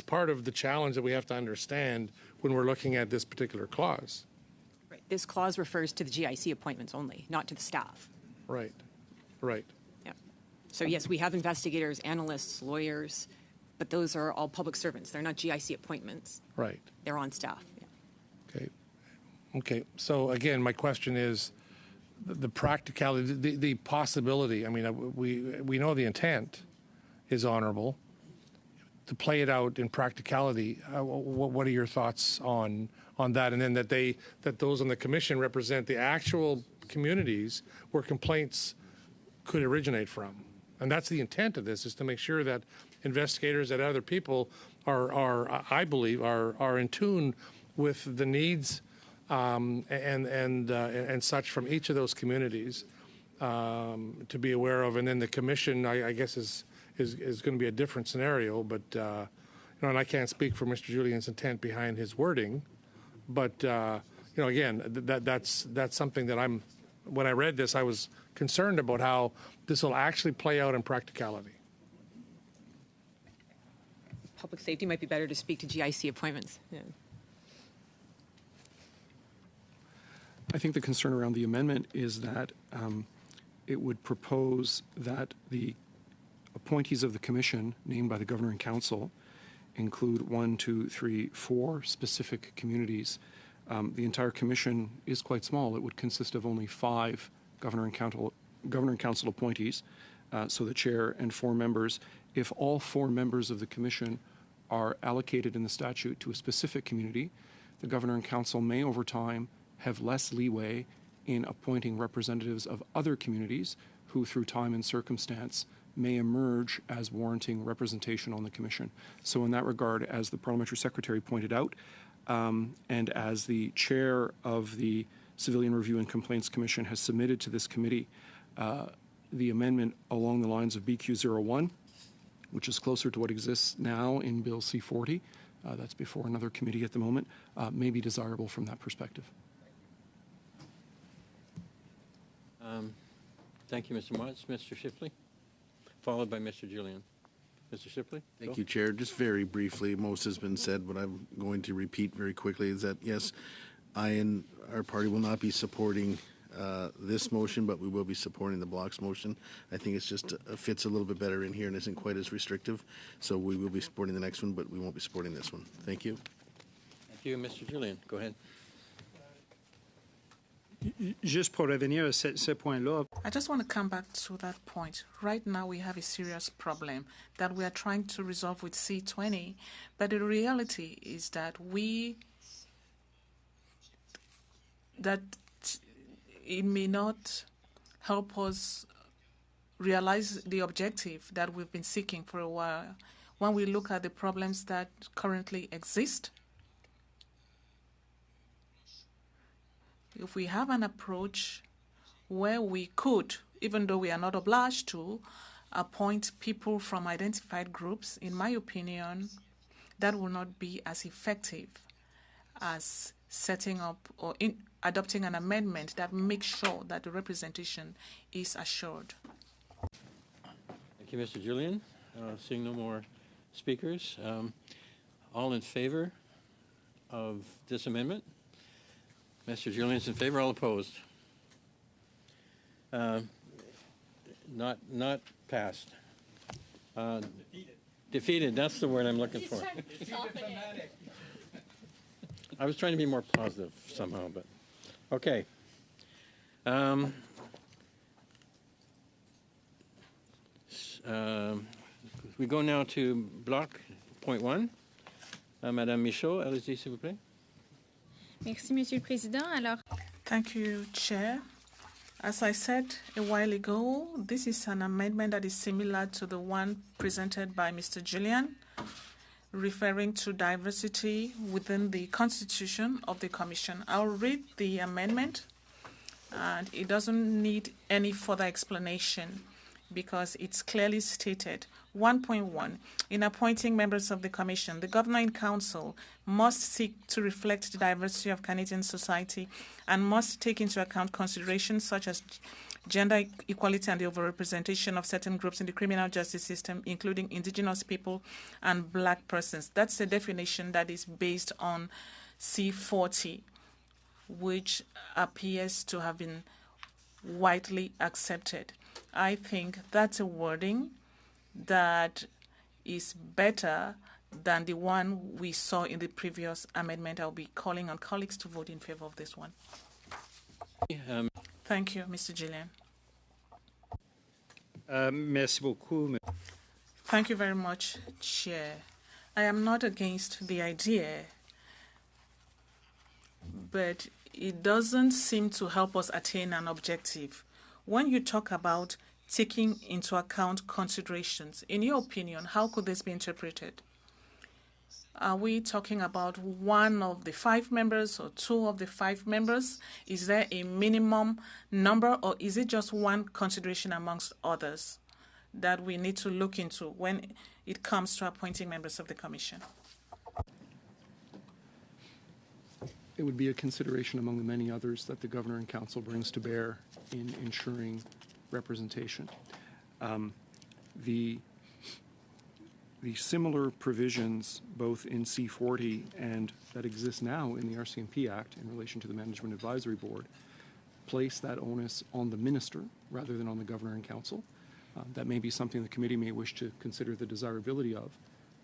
part of the challenge that we have to understand when we're looking at this particular clause. Right. this clause refers to the GIC appointments only, not to the staff. Right, right. Yeah. So yes, we have investigators, analysts, lawyers, but those are all public servants. They're not GIC appointments. Right. They're on staff. Yeah. Okay. Okay. So again, my question is the practicality, the possibility. I mean, we know the intent is honorable. To play it out in practicality, what are your thoughts on that? And then that those on the commission represent the actual communities where complaints could originate from. And that's the intent of this, is to make sure that investigators, that other people are I believe, are in tune with the needs and such from each of those communities to be aware of. And then the commission, I guess, is going to be a different scenario. But and I can't speak for Mr. Julian's intent behind his wording. But again, that's something that when I read this, I was concerned about how this will actually play out in practicality. Public safety might be better to speak to GIC appointments. Yeah. I think the concern around the amendment is that it would propose that the appointees of the commission named by the governor and council include 1, 2, 3, 4 specific communities. The entire commission is quite small. It would consist of only 5 governor and council appointees, so the chair and 4 members. If all 4 members of the commission are allocated in the statute to a specific community, the governor and council may over time have less leeway in appointing representatives of other communities who, through time and circumstance, may emerge as warranting representation on the commission. So in that regard, as the parliamentary secretary pointed out, and as the chair of the Civilian Review and Complaints Commission has submitted to this committee, the amendment along the lines of BQ01, which is closer to what exists now in Bill C40, that's before another committee at the moment, may be desirable from that perspective. Thank you, Mr. Motz. Mr. Shipley, followed by Mr. Julian. Mr. Shipley? Thank you, Chair. Just very briefly, most has been said. What I'm going to repeat very quickly is that, yes, I and our party will not be supporting this motion, but we will be supporting the Block's motion. I think it's just fits a little bit better in here and isn't quite as restrictive. So we will be supporting the next one, but we won't be supporting this one. Thank you. Thank you, Mr. Julian. Go ahead. Juste pour revenir à ce point-là. I just want to come back to that point. Right now, we have a serious problem that we are trying to resolve with C20, but the reality is that it may not help us realize the objective that we've been seeking for a while. When we look at the problems that currently exist, if we have an approach where we could, even though we are not obliged to, appoint people from identified groups, in my opinion, that will not be as effective as setting up or adopting an amendment that makes sure that the representation is assured. Thank you, Mr. Julian. Seeing no more speakers, all in favor of this amendment? Mr. Julian's in favor. All opposed? Not passed. Defeated. That's the word I'm looking for. I was trying to be more positive somehow, but okay. We go now to block point 1. Madame Michaud, allez-y, s'il vous plaît. Merci, Monsieur le Président. Alors, Thank you, Chair. As I said a while ago, this is an amendment that is similar to the one presented by Mr. Julian, referring to diversity within the constitution of the Commission. I'll read the amendment, and it doesn't need any further explanation because it's clearly stated. 1.1, in appointing members of the Commission, the Governor in Council must seek to reflect the diversity of Canadian society and must take into account considerations such as gender equality and the overrepresentation of certain groups in the criminal justice system, including Indigenous people and Black persons. That's a definition that is based on C40. which appears to have been widely accepted. I think that's a wording that is better than the one we saw in the previous amendment. I'll be calling on colleagues to vote in favor of this one. Thank you, Mr. Gillian. Merci beaucoup. Thank you very much, Chair. I am not against the idea, but it doesn't seem to help us attain an objective. When you talk about taking into account considerations, in your opinion, how could this be interpreted? Are we talking about one of the 5 members or 2 of the 5 members? Is there a minimum number, or is it just one consideration amongst others that we need to look into when it comes to appointing members of the Commission? It would be a consideration among the many others that the Governor and Council brings to bear in ensuring representation. The similar provisions, both in C40 and that exist now in the RCMP Act in relation to the Management Advisory Board, place that onus on the minister rather than on the Governor and Council. That may be something the committee may wish to consider the desirability of.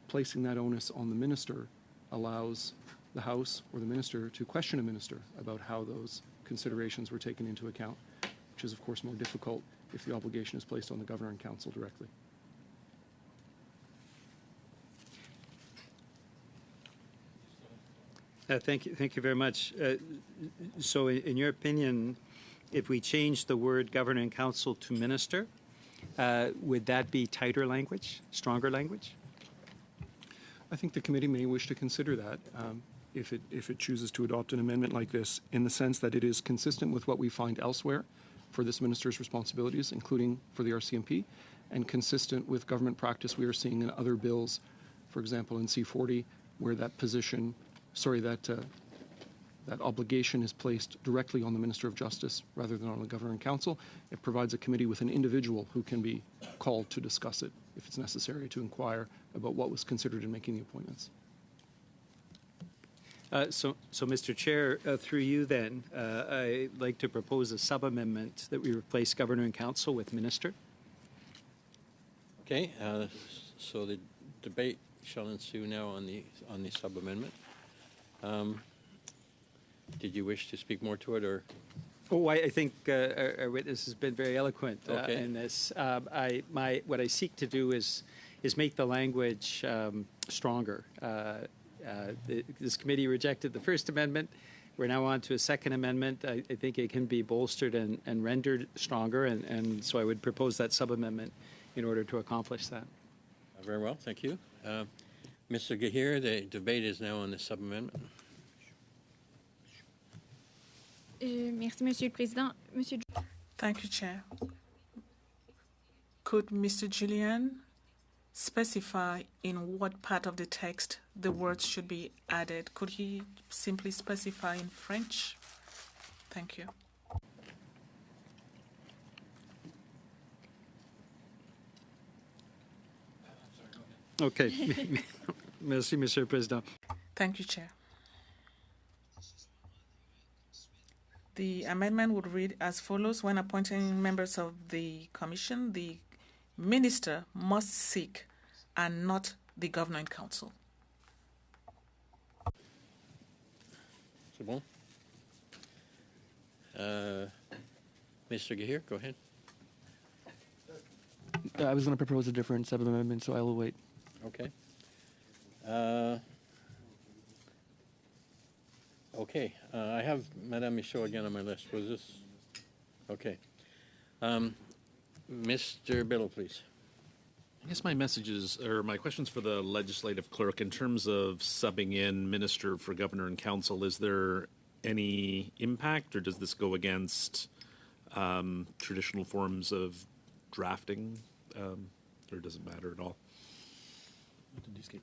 Placing that onus on the minister allows the House or the minister to question a minister about how those considerations were taken into account, which is, of course, more difficult if the obligation is placed on the Governor and Council directly. Thank you very much. So in your opinion, if we change the word Governor and Council to minister, would that be tighter language, stronger language? I think the committee may wish to consider that if it chooses to adopt an amendment like this, in the sense that it is consistent with what we find elsewhere for this minister's responsibilities, including for the RCMP, and consistent with government practice we are seeing in other bills, for example, in C40, where that position, that obligation is placed directly on the Minister of Justice rather than on the Governor and Council. It provides a committee with an individual who can be called to discuss it if it's necessary to inquire about what was considered in making the appointments. So, Mr. Chair, through you then, I'd like to propose a sub-amendment that we replace Governor and Council with Minister. Okay, so the debate shall ensue now on the sub-amendment. Did you wish to speak more to it, or? Oh, I think our witness has been very eloquent Okay. in this. What I seek to do is make the language stronger. This committee rejected the First Amendment. We're now on to a Second Amendment. I think it can be bolstered and rendered stronger, and so I would propose that sub-amendment in order to accomplish that. Very well, thank you. Mr. Gahir, the debate is now on the sub-amendment. Merci, Monsieur le Président. Monsieur... Thank you, Chair. Could Mr. Gillian specify in what part of the text the words should be added? Could he simply specify in French? Thank you. Okay. Merci, Monsieur le Président. Thank you, Chair. The amendment would read as follows: when appointing members of the Commission, the Minister must seek and not the Governor and Council. C'est bon? Mr. Gahir, go ahead. I was going to propose a different sub-amendment, so I will wait. Okay. Okay, I have Madame Michaud again on my list. Was this? Okay. Mr. Biddle, please. I guess my message is, or my question's for the legislative clerk. In terms of subbing in minister for governor and council, is there any impact, or does this go against traditional forms of drafting, or does it matter at all? Okay.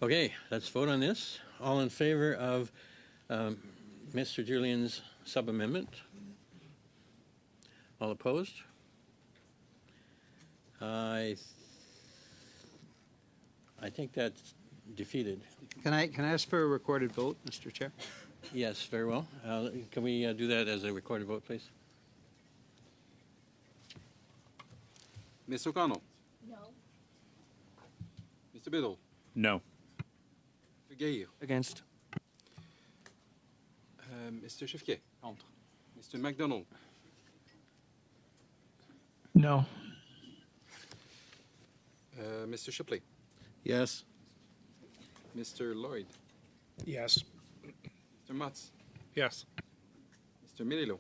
Okay, let's vote on this. All in favor of Mr. Julian's sub-amendment? All opposed? I think that defeated. Can I ask for a recorded vote, Mr. Chair? Yes, very well. Can we do that as a recorded vote, please? Ms. O'Connell? No. Mr. Biddle? No. Mr. Gahir? Against. Mr. Chifquet? Contre. Mr. McDonald? No. Mr. Shipley? Yes. Mr. Lloyd? Yes. Mr. Mutz? Yes. Mr. Mililo?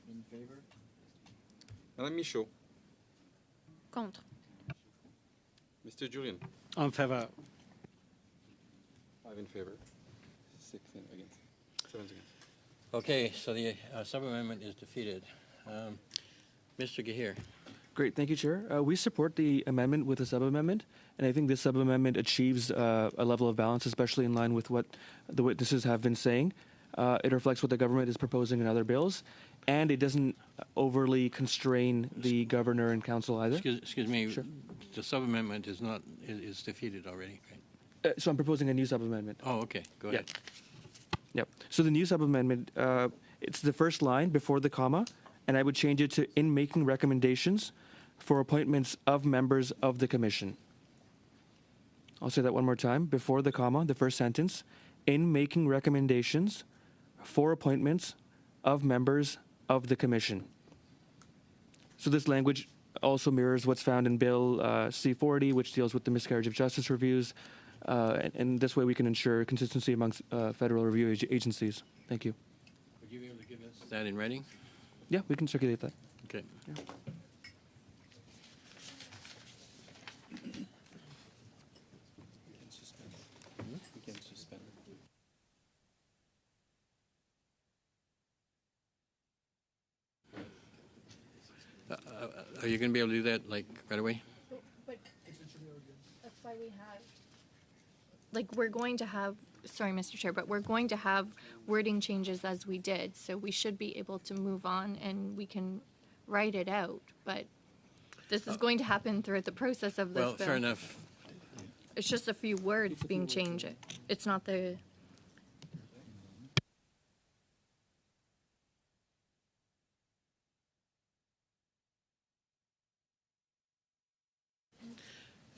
In favor? Madame Michaud? Contre. Mr. Julian? En faveur. 5 in favor. 6 against. 7 against. Okay, so the sub-amendment is defeated. Mr. Gahir. Great, thank you, Chair. We support the amendment with a sub-amendment, and I think this sub-amendment achieves a level of balance, especially in line with what the witnesses have been saying. It reflects what the government is proposing in other bills, and it doesn't overly constrain the governor and council either. Excuse me. Sure. The sub-amendment is defeated already, right? So I'm proposing a new sub-amendment. Oh, okay. Go ahead. Yep. So the new sub-amendment, it's the first line before the comma, and I would change it to in making recommendations for appointments of members of the commission. I'll say that one more time. Before the comma, the first sentence, in making recommendations for appointments of members of the commission. So this language also mirrors what's found in Bill C-40, which deals with the miscarriage of justice reviews. And this way we can ensure consistency amongst federal review agencies. Thank you. Would you be able to give us that in writing? Yeah, we can circulate that. Okay. Yeah. We can suspend. Are you going to be able to do that like right away? But that's why we have, like, we're going to have, sorry, Mr. Chair, but we're going to have wording changes as we did. So we should be able to move on and we can write it out. But this is going to happen throughout the process of this Well, bill. fair enough. It's just a few words being changed. It's not the.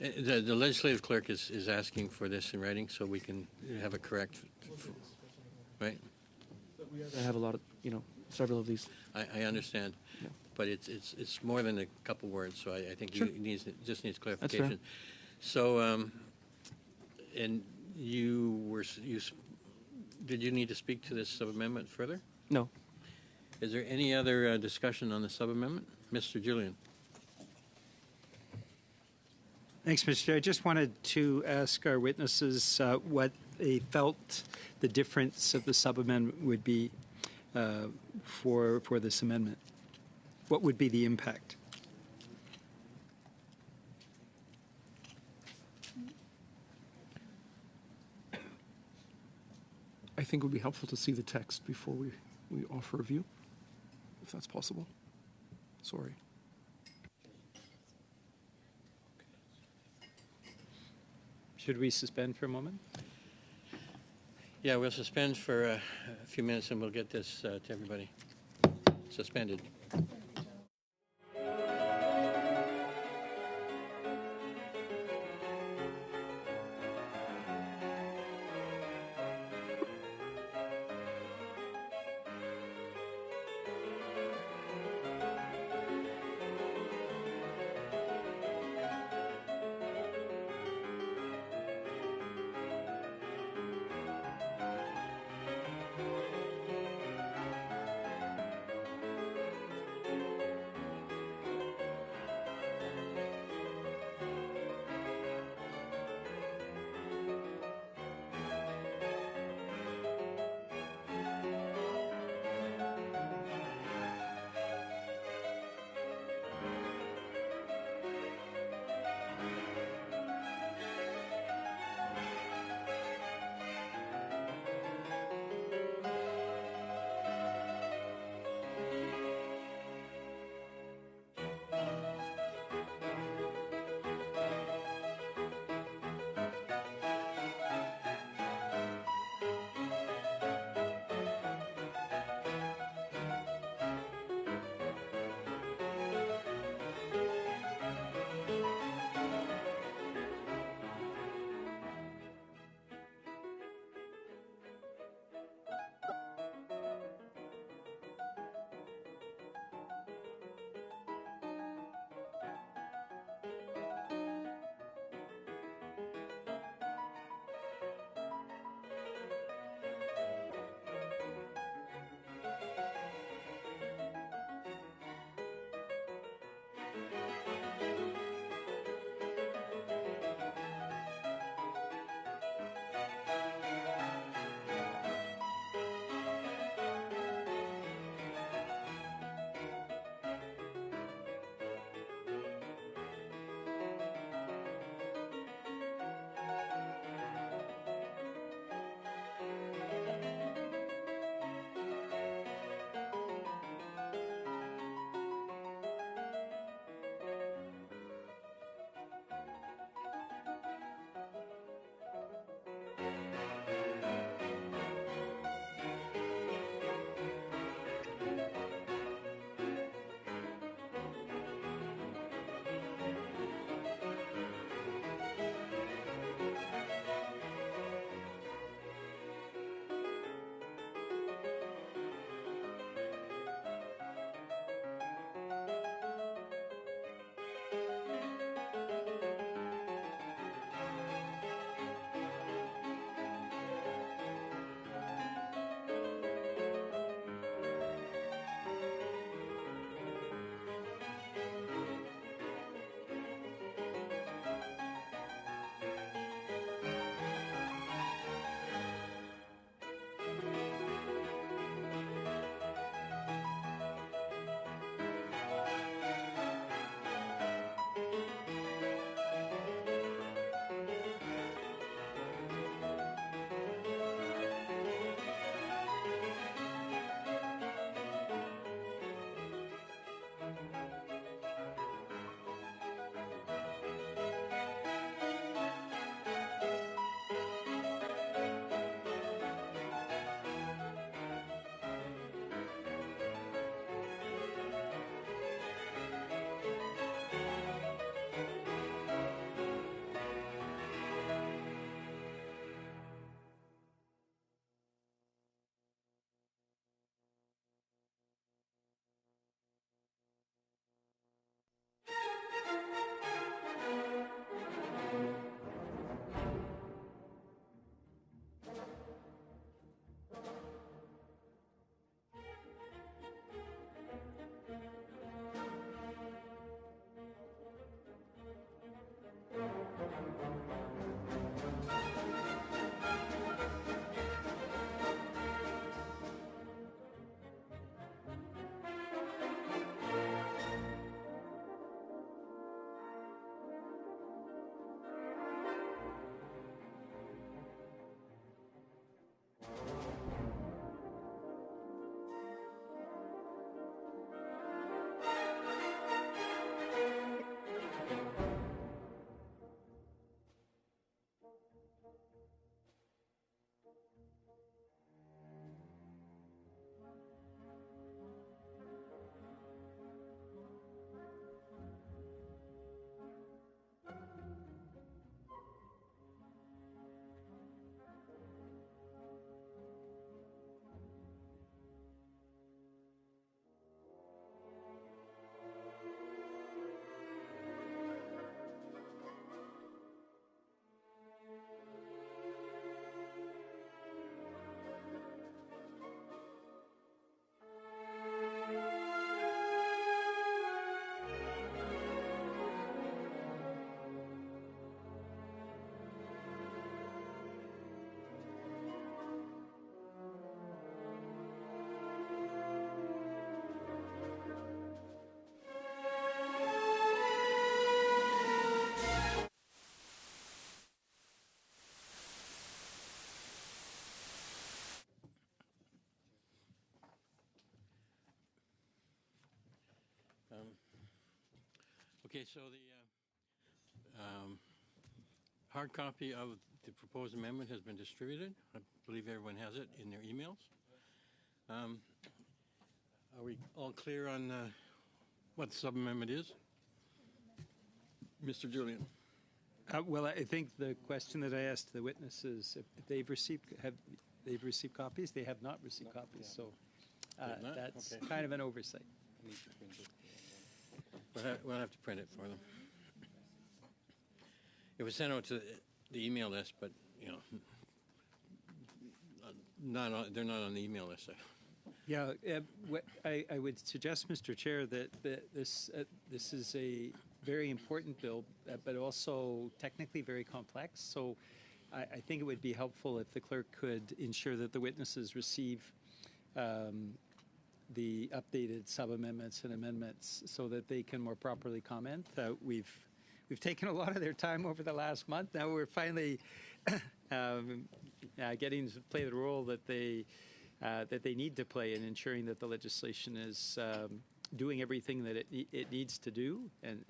The legislative clerk is asking for this in writing so we can have it correct, right? I have a lot of, several of these. I understand, Yeah. but it's more than a couple words, so I think Sure. it just needs fair. clarification. So, and did you need to speak to this sub-amendment further? No. Is there any other discussion on the sub-amendment? Mr. Julian? Thanks, Mr. Chair. I just wanted to ask our witnesses what they felt the difference of the sub-amendment would be for this amendment. What would be the impact? I think it would be helpful to see the text before we offer a view, if that's possible. Sorry. Should we suspend for a moment? Yeah, we'll suspend for a few minutes and we'll get this to everybody. Suspended. Okay, so the hard copy of the proposed amendment has been distributed. I believe everyone has it in their emails. Are we all clear on what the sub-amendment is? Mr. Julian. Well, I think the question that I asked the witnesses, if they've received copies, they have not received copies. So They've not? that's Okay. kind of an oversight. We'll have to print it for them. It was sent out to the email list, but, you know, they're not on the email list. Yeah, what I would suggest, Mr. Chair, that this is a very important bill, but also technically very complex. So I think it would be helpful if the clerk could ensure that the witnesses receive the updated sub-amendments and amendments so that they can more properly comment. We've taken a lot of their time over the last month. Now we're finally getting to play the role that they need to play in ensuring that the legislation is doing everything that it needs to do. And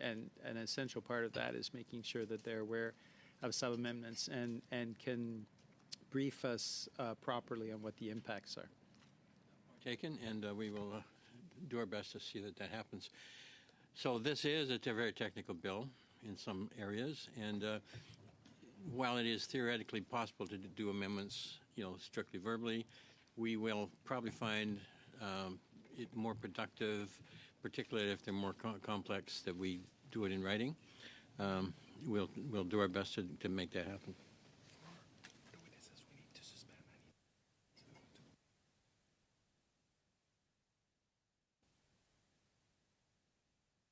an essential part of that is making sure that they're aware of sub-amendments and can brief us properly on what the impacts are. Taken, and we will do our best to see that happens. So this is a very technical bill in some areas, and while it is theoretically possible to do amendments, strictly verbally, we will probably find it more productive, particularly if they're more complex, that we do it in writing. We'll do our best to make that happen.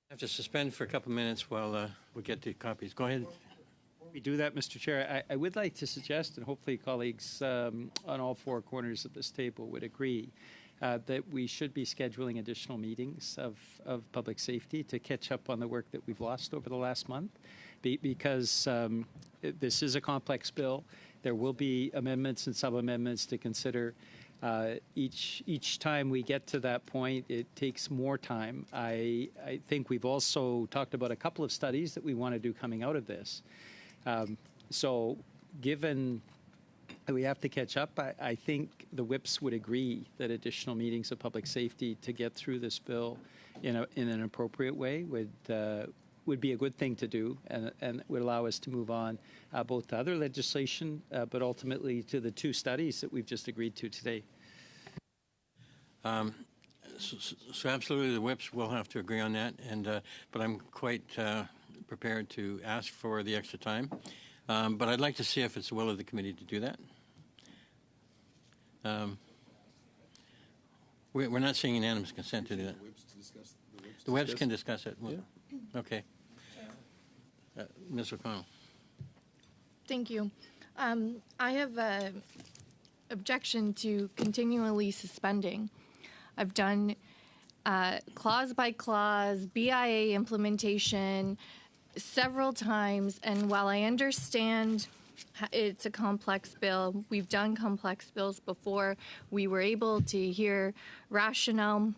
I have to suspend for a couple minutes while we get the copies. Go ahead. Before we do that, Mr. Chair, I would like to suggest, and hopefully colleagues on all four corners of this table would agree, that we should be scheduling additional meetings of public safety to catch up on the work that we've lost over the last month, because this is a complex bill. There will be amendments and sub-amendments to consider. Each time we get to that point, it takes more time. I think we've also talked about a couple of studies that we want to do coming out of this. So given that we have to catch up, I think the whips would agree that additional meetings of public safety to get through this bill in an appropriate way would be a good thing to do, and would allow us to move on both to other legislation, but ultimately to the two studies that we've just agreed to today. So absolutely, the whips will have to agree on that, but I'm quite prepared to ask for the extra time. But I'd like to see if it's the will of the committee to do that. We're not seeing unanimous consent to do that. The whips can discuss it. Well, yeah. Okay. Ms. O'Connell. Thank you. I have an objection to continually suspending. I've done clause by clause BIA implementation several times, and while I understand it's a complex bill, we've done complex bills before, we were able to hear rationale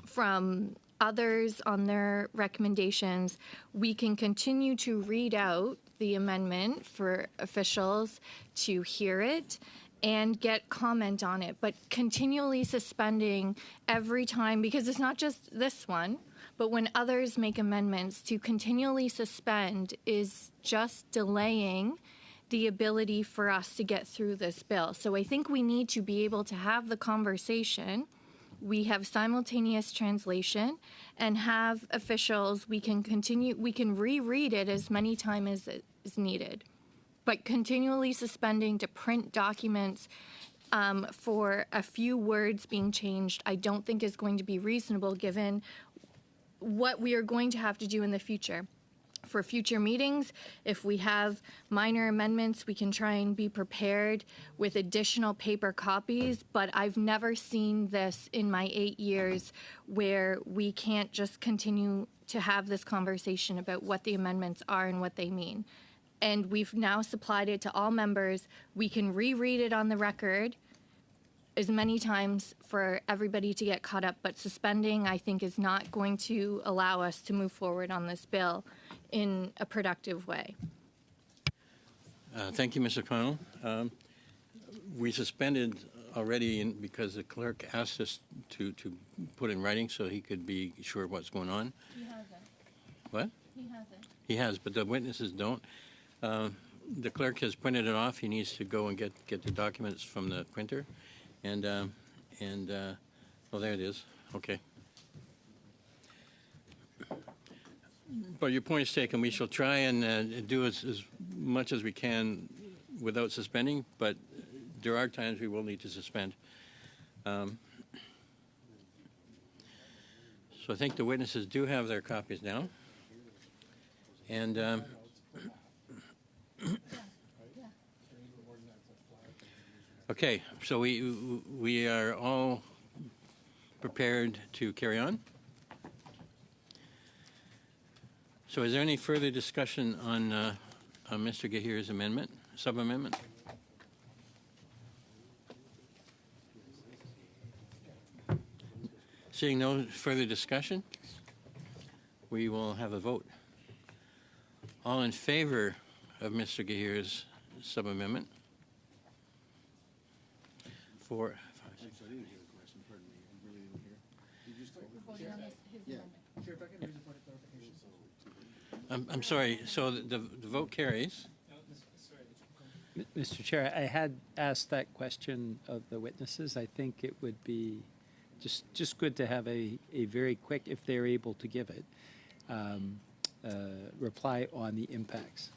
from others on their recommendations. We can continue to read out the amendment for officials to hear it and get comment on it, but continually suspending every time, because it's not just this one, but when others make amendments, to continually suspend is just delaying the ability for us to get through this bill. So I think we need to be able to have the conversation. We have simultaneous translation and have officials, we can reread it as many times as is needed. But continually suspending to print documents for a few words being changed, I don't think is going to be reasonable given what we are going to have to do in the future. For future meetings, if we have minor amendments, we can try and be prepared with additional paper copies, but I've never seen this in my 8 years where we can't just continue to have this conversation about what the amendments are and what they mean. And we've now supplied it to all members. We can reread it on the record as many times for everybody to get caught up, but suspending, I think, is not going to allow us to move forward on this bill in a productive way. Thank you, Mr. Connell. We suspended already because the clerk asked us to put in writing so he could be sure what's going on. He hasn't. What? He hasn't. He has, but the witnesses don't. The clerk has printed it off. He needs to go and get the documents from the printer. And oh, there it is. Okay. But your point is taken. We shall try and do as much as we can without suspending, but there are times we will need to suspend. So I think the witnesses do have their copies now. And okay, so we are all prepared to carry on. So is there any further discussion on Mr. Gahir's amendment, sub-amendment? Seeing no further discussion, we will have a vote. All in favor of Mr. Gahir's sub-amendment? 4, 5, 6. I'm sorry. So the vote carries. Mr. Chair, I had asked that question of the witnesses. I think it would be just good to have a very quick, if they're able to give it, reply on the impacts.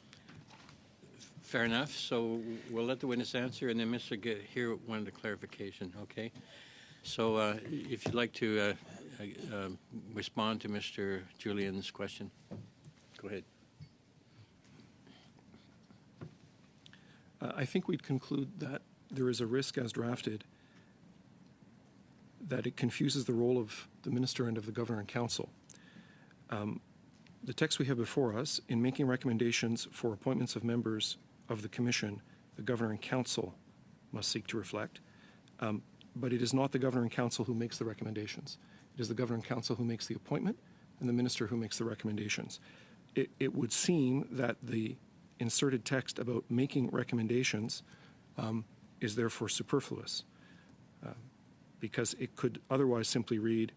Fair enough. So we'll let the witness answer, and then Mr. Gahir wanted a clarification. Okay. So if you'd like to respond to Mr. Julian's question, go ahead. I think we'd conclude that there is a risk as drafted that it confuses the role of the minister and of the governor and council. The text we have before us, in making recommendations for appointments of members of the commission, the governor and council must seek to reflect. But it is not the governor and council who makes the recommendations. It is the governor and council who makes the appointment and the minister who makes the recommendations. It would seem that the inserted text about making recommendations is therefore superfluous because it could otherwise simply read,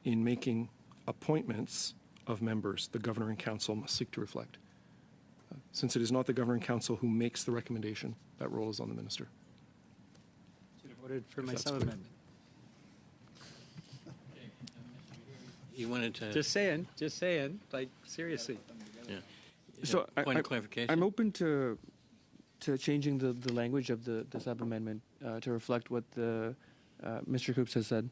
in making appointments of members, the governor and council must seek to reflect. Since it is not the governor and council who makes the recommendation, that role is on the minister. Should have voted for my That's sub-amendment. You wanted to... Just saying, like, seriously. Yeah. So Point of clarification. I'm open to changing the language of the sub-amendment to reflect what the Mr. Coops has said.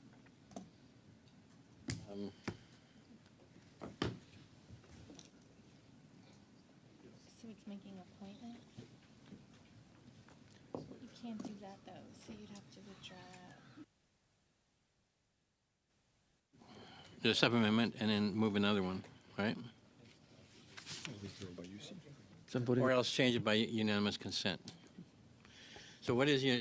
So it's making appointment? You can't do that, though, so you'd have to withdraw that. The sub-amendment and then move another one, right? Or else change it by unanimous consent. So what is your,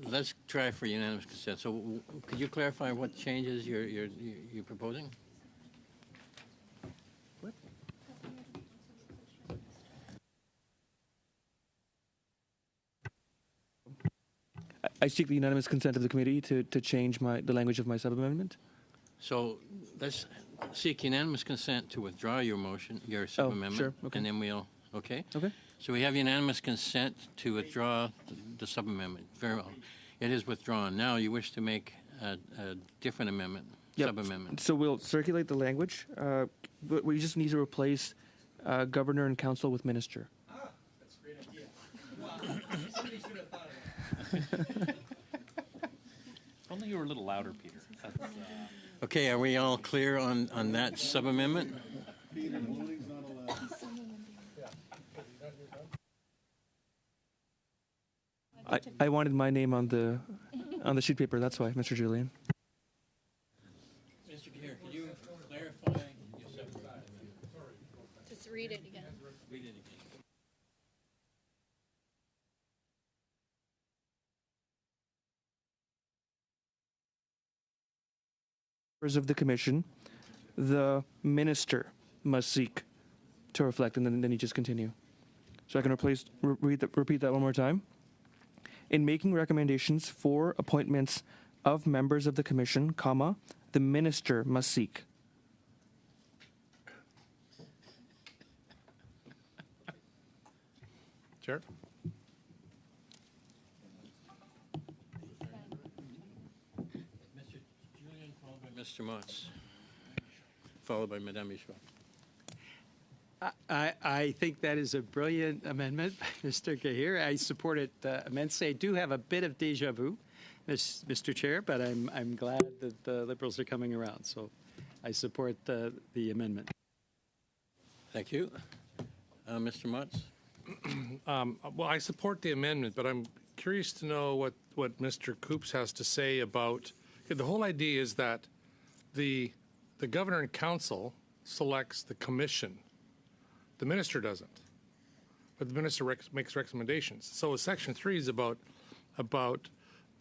let's try for unanimous consent. So could you clarify what changes you're proposing? I seek the unanimous consent of the committee to change the language of my sub-amendment. So let's seek unanimous consent to withdraw your motion, your sub-amendment. Sure, okay. And then we'll, okay? Okay. So we have unanimous consent to withdraw the sub-amendment. Very well. It is withdrawn. Now you wish to make a different amendment, Yep. sub-amendment. So we'll circulate the language, but we just need to replace governor and council with minister. That's a great idea. Wow. Somebody should have thought of that. If only you were a little louder, Peter. That's, Okay, are we all clear on that sub-amendment? I wanted my name on the sheet paper. That's why, Mr. Julian. Mr. Gahir, could you clarify your sub-amendment? Just read it again. Read it again. members of the commission, the minister must seek to reflect, and then you just continue. So I can repeat that one more time. In making recommendations for appointments of members of the commission, comma, the minister must seek. Chair? Mr. Julian, followed by Mr. Motz, followed by Madame Michaud. I think that is a brilliant amendment by Mr. Gahir. I support it immensely. I do have a bit of deja vu, Mr. Chair, but I'm glad that the Liberals are coming around. So I support the amendment. Thank you. Mr. Motz? Well, I support the amendment, but I'm curious to know what Mr. Coops has to say about, the whole idea is that the governor and council selects the commission. The minister doesn't, but the minister makes recommendations. So Section 3 is about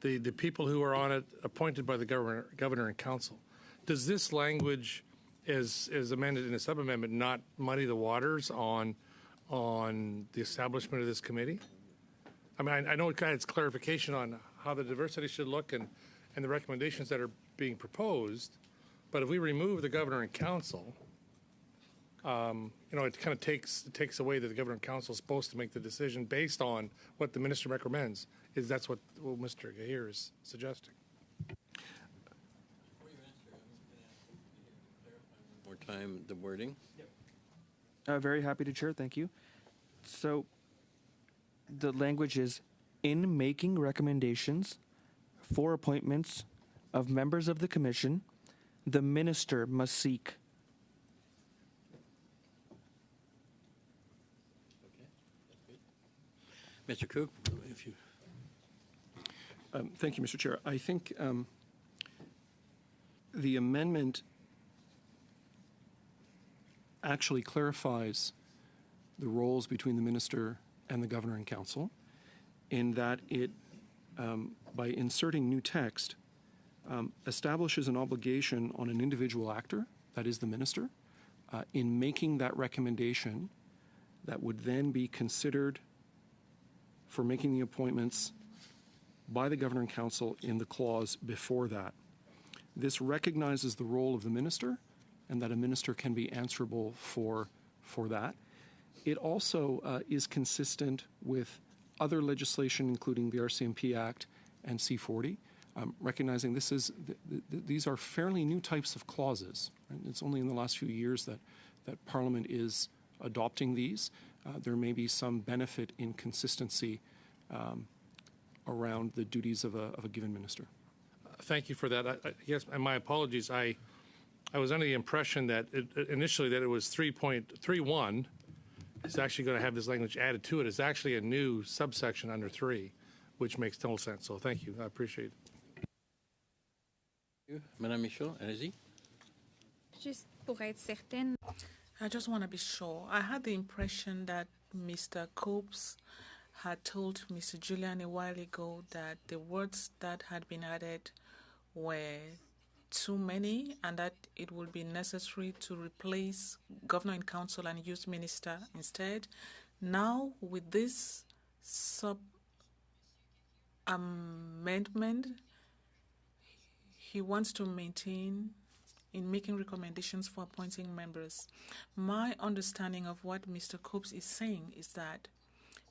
the people who are on it appointed by the governor and council. Does this language, as amended in a sub-amendment, not muddy the waters on the establishment of this committee? I mean, I know it's clarification on how the diversity should look and the recommendations that are being proposed, but if we remove the governor and council, it kind of takes away that the governor and council is supposed to make the decision based on what the minister recommends. That's what Mr. Gahir is suggesting. More time, the wording. Very happy to, Chair. Thank you. So the language is, in making recommendations for appointments of members of the commission, the minister must seek. Mr. Cook, if you... Thank you, Mr. Chair. I think the amendment actually clarifies the roles between the minister and the governor and council in that it, by inserting new text, establishes an obligation on an individual actor, that is the minister, in making that recommendation that would then be considered for making the appointments by the governor and council in the clause before that. This recognizes the role of the minister and that a minister can be answerable for that. It also is consistent with other legislation, including the RCMP Act and C40, recognizing these are fairly new types of clauses. Right? It's only in the last few years that Parliament is adopting these. There may be some benefit in consistency around the duties of a given minister. Thank you for that. Yes, and my apologies. I was under the impression that initially that it was 3.31. It's actually going to have this language added to it. It's actually a new subsection under 3, which makes total sense. So thank you. I appreciate it. Madame Michaud, allez-y. Juste pour être certaine. I just want to be sure. I had the impression that Mr. Copes had told Mr. Julian a while ago that the words that had been added were too many and that it would be necessary to replace governor and council and use minister instead. Now, with this sub-amendment, he wants to maintain in making recommendations for appointing members. My understanding of what Mr. Copes is saying is that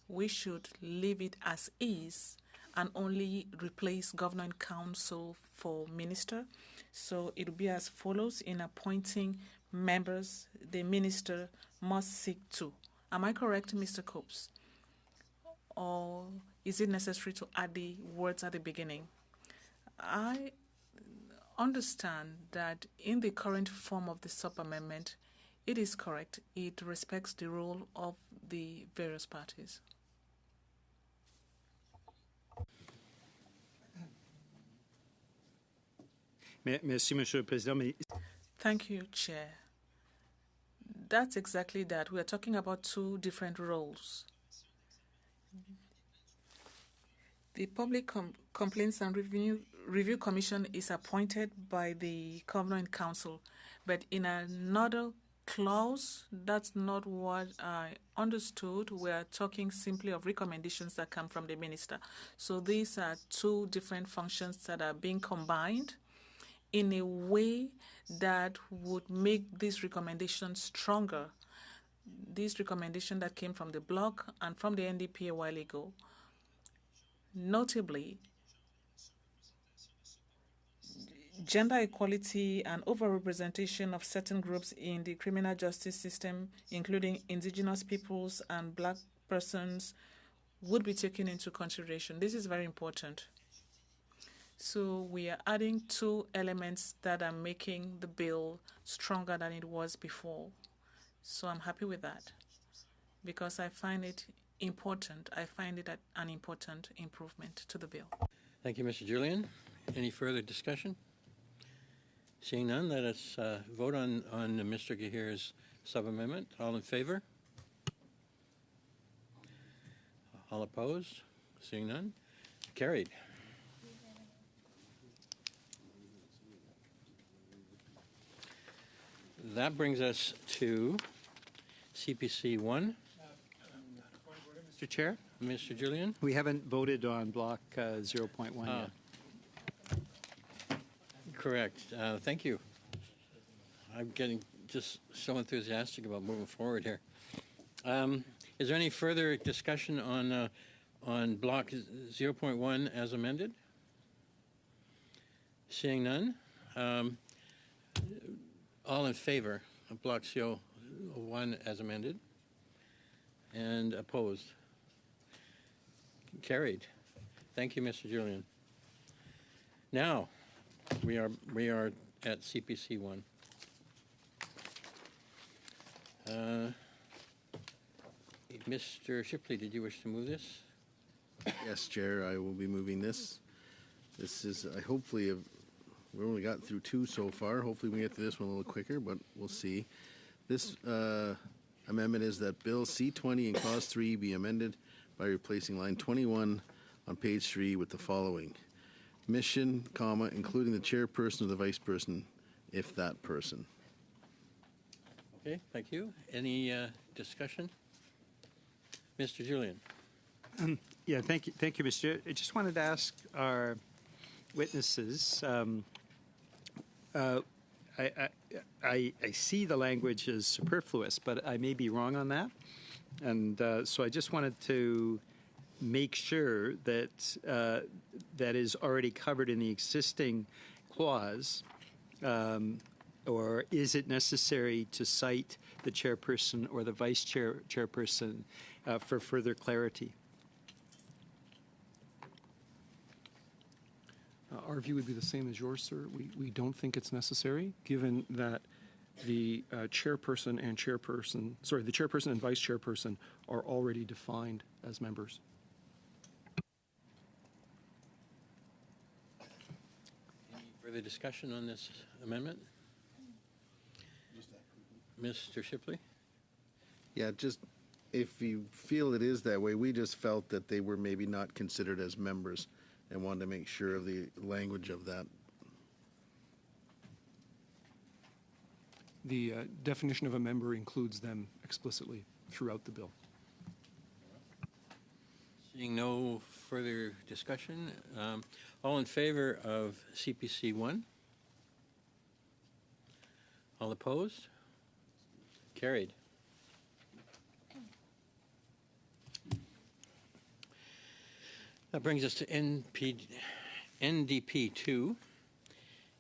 we should leave it as is and only replace governor and council for minister. So it will be as follows: in appointing members, the minister must seek to. Am I correct, Mr. Copes? Or is it necessary to add the words at the beginning? I understand that in the current form of the sub-amendment, it is correct. It respects the role of the various parties. Merci, Monsieur le Président. Thank you, Chair. That's exactly that. We are talking about two different roles. The Public Complaints and review commission is appointed by the Covenant Council, but in another clause, that's not what I understood. We're talking simply of recommendations that come from the minister. So these are two different functions that are being combined in a way that would make these recommendations stronger. These recommendations that came from the bloc and from the NDP a while ago, notably, gender equality and overrepresentation of certain groups in the criminal justice system, including indigenous peoples and black persons, would be taken into consideration. This is very important. So we are adding two elements that are making the bill stronger than it was before. So I'm happy with that because I find it important. I find it an important improvement to the bill. Thank you, Mr. Julian. Any further discussion? Seeing none, let us vote on Mr. Gahir's sub-amendment. All in favor? All opposed? Seeing none? Carried. That brings us to CPC 1. Mr. Chair? Mr. Julian? We haven't voted on block 0.1 yet. Correct. Thank you. I'm getting just so enthusiastic about moving forward here. Is there any further discussion on block 0.1 as amended? Seeing none. All in favor of block 01 as amended? And opposed? Carried. Thank you, Mr. Julian. Now, we are at CPC 1. Mr. Shipley, did you wish to move this? Yes, Chair, I will be moving this. This is, hopefully, we only got through two so far. Hopefully we get to this one a little quicker, but we'll see. This amendment is that Bill C-20 in Clause 3 be amended by replacing line 21 on page 3 with the following. Mission, comma, including the chairperson or the vice person, if that person. Okay, thank you. Any discussion? Mr. Julian. Yeah, thank you, Mr. Chair. I just wanted to ask our witnesses. I see the language as superfluous, but I may be wrong on that, and so I just wanted to make sure that that is already covered in the existing clause, or is it necessary to cite the chairperson or the vice chairperson for further clarity? Our view would be the same as yours, sir. We don't think it's necessary, given that the chairperson and vice chairperson are already defined as members. Any further discussion on this amendment? Mr. Shipley? Yeah, just if you feel it is that way, we just felt that they were maybe not considered as members and wanted to make sure of the language of that. The definition of a member includes them explicitly throughout the bill. Seeing no further discussion, all in favor of CPC 1? All opposed? Carried. That brings us to NDP 2.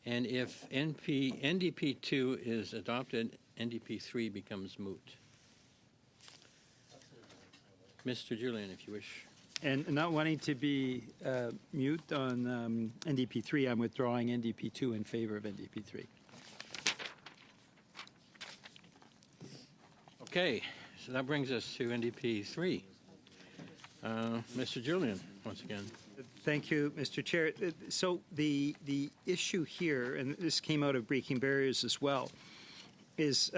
And if NDP 2 is adopted, NDP 3 becomes moot. Mr. Julian, if you wish. And not wanting to be mute on NDP 3, I'm withdrawing NDP 2 in favor of NDP 3. Okay, so that brings us to NDP 3. Mr. Julian, once again. Thank you, Mr. Chair. So the issue here, and this came out of Breaking Barriers as well, is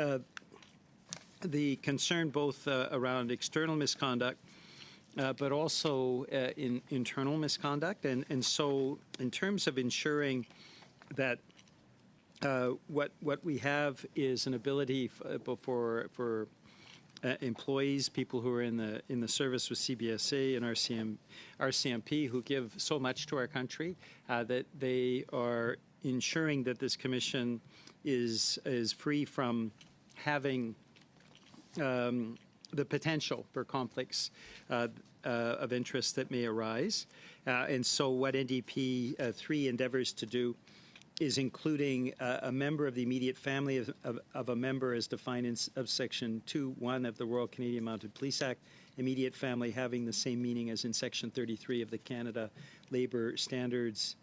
the concern both around external misconduct but also in internal misconduct. And so in terms of ensuring that what we have is an ability for employees, people who are in the service with CBSA and RCMP, who give so much to our country, that they are ensuring that this commission is free from having the potential for conflicts of interest that may arise. And so what NDP 3 endeavors to do is including a member of the immediate family of a member as defined in Section 2.1 of the Royal Canadian Mounted Police Act, immediate family having the same meaning as in Section 33 of the Canada Labour Standards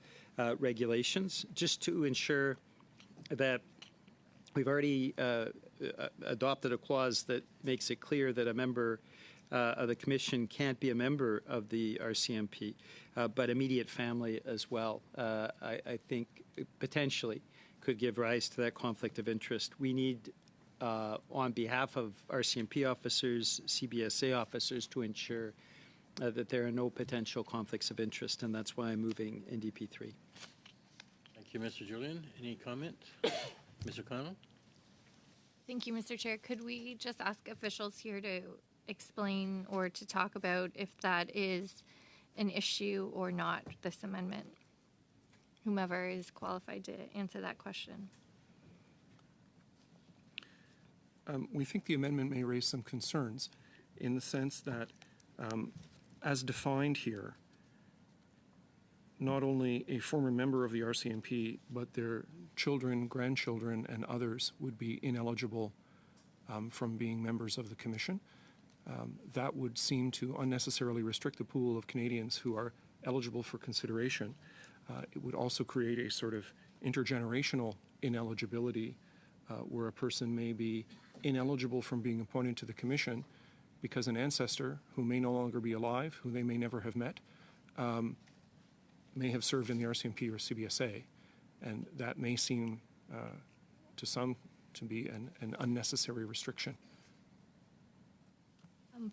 regulations, just to ensure that we've already adopted a clause that makes it clear that a member of the Commission can't be a member of the RCMP, but immediate family as well, I think potentially could give rise to that conflict of interest. We need, on behalf of RCMP officers, CBSA officers, to ensure that there are no potential conflicts of interest, and that's why I'm moving NDP 3. Thank you, Mr. Julian. Any comment? Ms. O'Connell? Thank you, Mr. Chair. Could we just ask officials here to explain or to talk about if that is an issue or not, this amendment? Whomever is qualified to answer that question. We think the amendment may raise some concerns in the sense that, as defined here, not only a former member of the RCMP, but their children, grandchildren, and others would be ineligible from being members of the Commission. That would seem to unnecessarily restrict the pool of Canadians who are eligible for consideration. It would also create a sort of intergenerational ineligibility where a person may be ineligible from being appointed to the Commission because an ancestor who may no longer be alive, who they may never have met, may have served in the RCMP or CBSA. And that may seem to some to be an unnecessary restriction.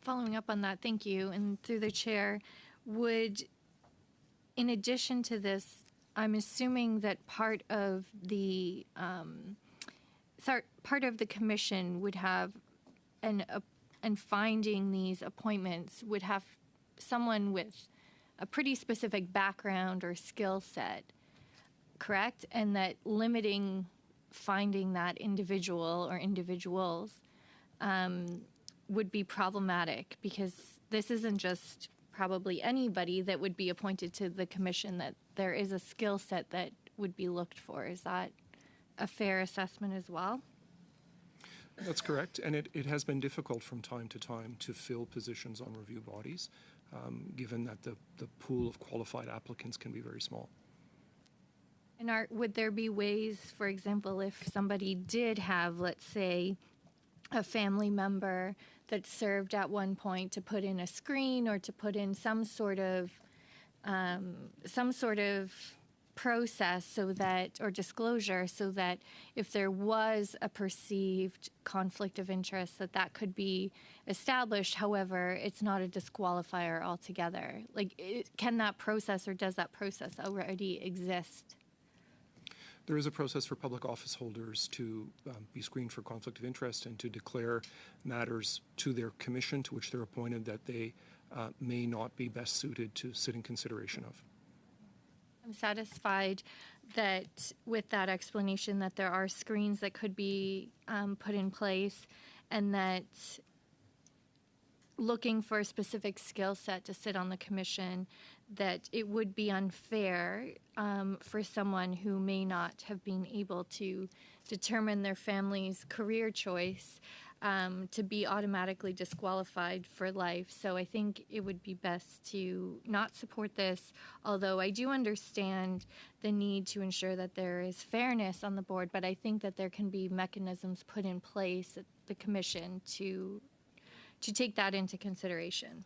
Following up on that, thank you. And through the chair, in addition to this, I'm assuming that part of the commission would have, and finding these appointments would have someone with a pretty specific background or skill set, correct? And that limiting finding that individual or individuals would be problematic, because this isn't just probably anybody that would be appointed to the commission, that there is a skill set that would be looked for. Is that a fair assessment as well? That's correct, and it has been difficult from time to time to fill positions on review bodies, given that the pool of qualified applicants can be very small. And would there be ways, for example, if somebody did have, let's say, a family member that served at one point, to put in a screen or to put in some sort of process so that, or disclosure, so that if there was a perceived conflict of interest, that could be established. However, it's not a disqualifier altogether. Can that process, or does that process already exist? There is a process for public office holders to be screened for conflict of interest and to declare matters to their commission to which they're appointed that they may not be best suited to sit in consideration of. I'm satisfied that with that explanation that there are screens that could be put in place, and that looking for a specific skill set to sit on the commission, that it would be unfair for someone who may not have been able to determine their family's career choice to be automatically disqualified for life. So I think it would be best to not support this, although I do understand the need to ensure that there is fairness on the board, but I think that there can be mechanisms put in place at the commission to take that into consideration.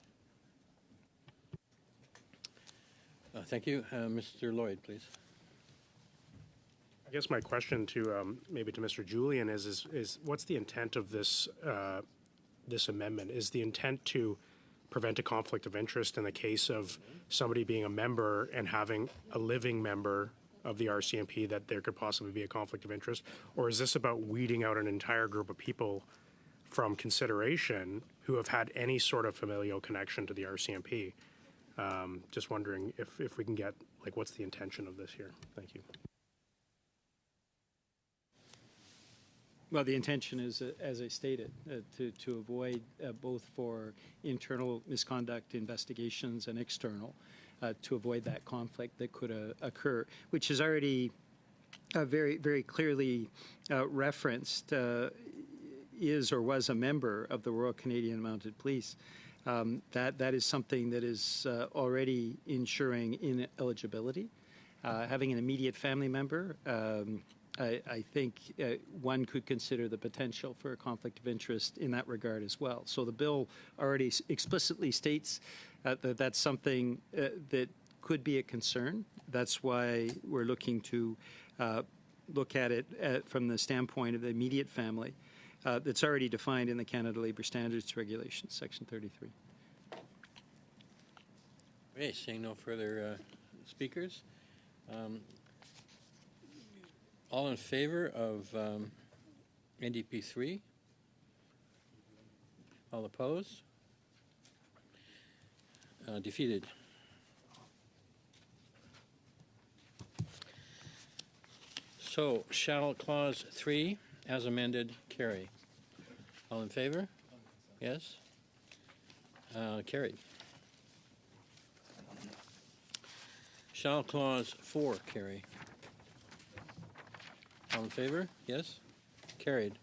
Thank you. Mr. Lloyd, please. I guess my question to maybe to Mr. Julian is what's the intent of this this amendment? Is the intent to prevent a conflict of interest in the case of somebody being a member and having a living member of the RCMP that there could possibly be a conflict of interest? Or is this about weeding out an entire group of people from consideration who have had any sort of familial connection to the RCMP? Just wondering if we can get, like, what's the intention of this here? Thank you. Well, the intention is, as I stated, to avoid both for internal misconduct investigations and external, to avoid that conflict that could occur, which is already very, very clearly referenced, is or was a member of the Royal Canadian Mounted Police. That is something that is already ensuring ineligibility. Having an immediate family member, I think one could consider the potential for a conflict of interest in that regard as well. So the bill already explicitly states that that's something that could be a concern. That's why we're looking to look at it from the standpoint of the immediate family that's already defined in the Canada Labour Standards Regulations, Section 33. Okay, seeing no further speakers. All in favor of NDP 3? All opposed? Defeated. So, shall clause 3, as amended, carry? All in favor? Yes? Carried. Shall clause 4 carry? All in favor? Yes? Carried.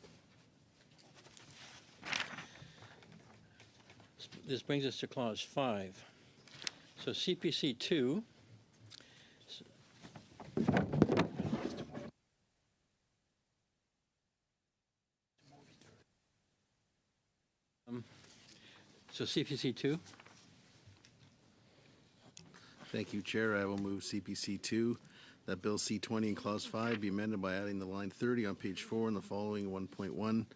This brings us to clause 5. So CPC 2. So CPC 2. Thank you, Chair. I will move CPC 2, that Bill C-20 in Clause 5 be amended by adding the line 30 on page 4 in the following 1.1.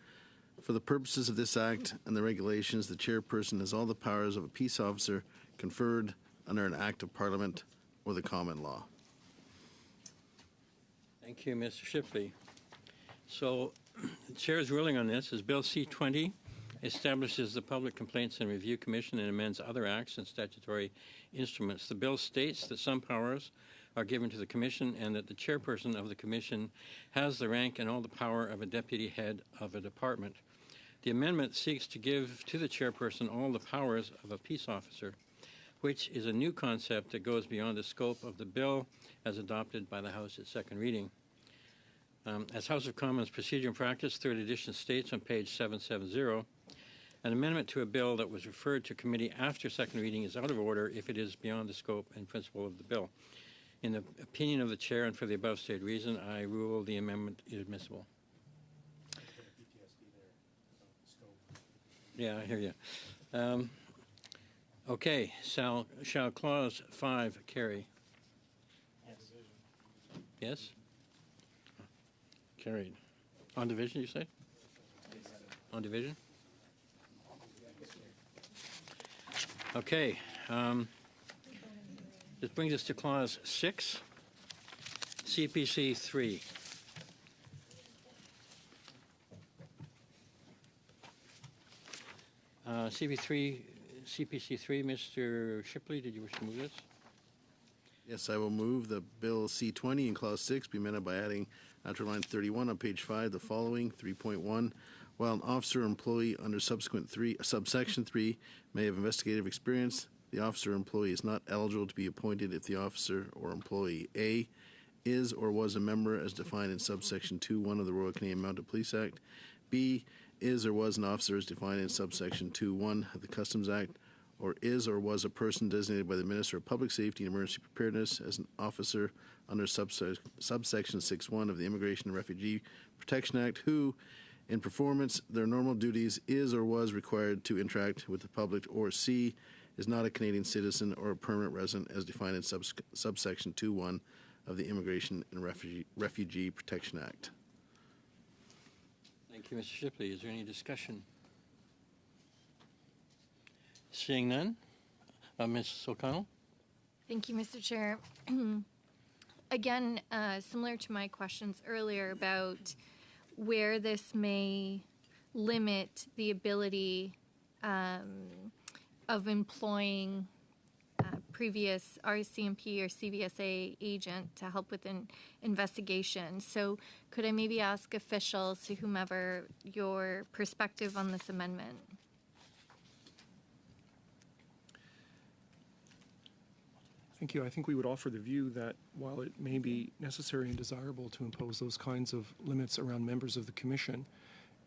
For the purposes of this Act and the regulations, the chairperson has all the powers of a peace officer conferred under an Act of Parliament or the common law. Thank you, Mr. Shipley. So the Chair's ruling on this is Bill C-20 establishes the Public Complaints and Review Commission and amends other acts and statutory instruments. The bill states that some powers are given to the Commission and that the chairperson of the Commission has the rank and all the power of a deputy head of a department. The amendment seeks to give to the chairperson all the powers of a peace officer, which is a new concept that goes beyond the scope of the bill as adopted by the House at second reading. As House of Commons Procedure and Practice, 3rd edition states on page 770, an amendment to a bill that was referred to committee after second reading is out of order if it is beyond the scope and principle of the bill. In the opinion of the Chair and for the above stated reason, I rule the amendment is admissible. Yeah, I hear you. Okay, shall clause 5 carry? Yes? Carried. On division, you say? On division? Okay. This brings us to clause 6, CPC 3. CPC 3, Mr. Shipley, did you wish to move this? Yes, I will move the Bill C-20 in Clause 6 be amended by adding after line 31 on page 5 the following 3.1. While an officer or employee under subsection 3 may have investigative experience, the officer or employee is not eligible to be appointed if the officer or employee A is or was a member as defined in subsection 2.1 of the Royal Canadian Mounted Police Act, B is or was an officer as defined in subsection 2.1 of the Customs Act, or is or was a person designated by the Minister of Public Safety and Emergency Preparedness as an officer under subsection 6.1 of the Immigration and Refugee Protection Act who, in performance their normal duties, is or was required to interact with the public, or C, is not a Canadian citizen or a permanent resident as defined in subsection 2.1 of the Immigration and Refugee Protection Act. Thank you, Mr. Shipley. Is there any discussion? Seeing none. Ms. O'Connell? Thank you, Mr. Chair. Again, similar to my questions earlier about where this may limit the ability of employing previous RCMP or CVSA agent to help with an investigation. So could I maybe ask officials, to whomever, your perspective on this amendment? Thank you. I think we would offer the view that while it may be necessary and desirable to impose those kinds of limits around members of the Commission,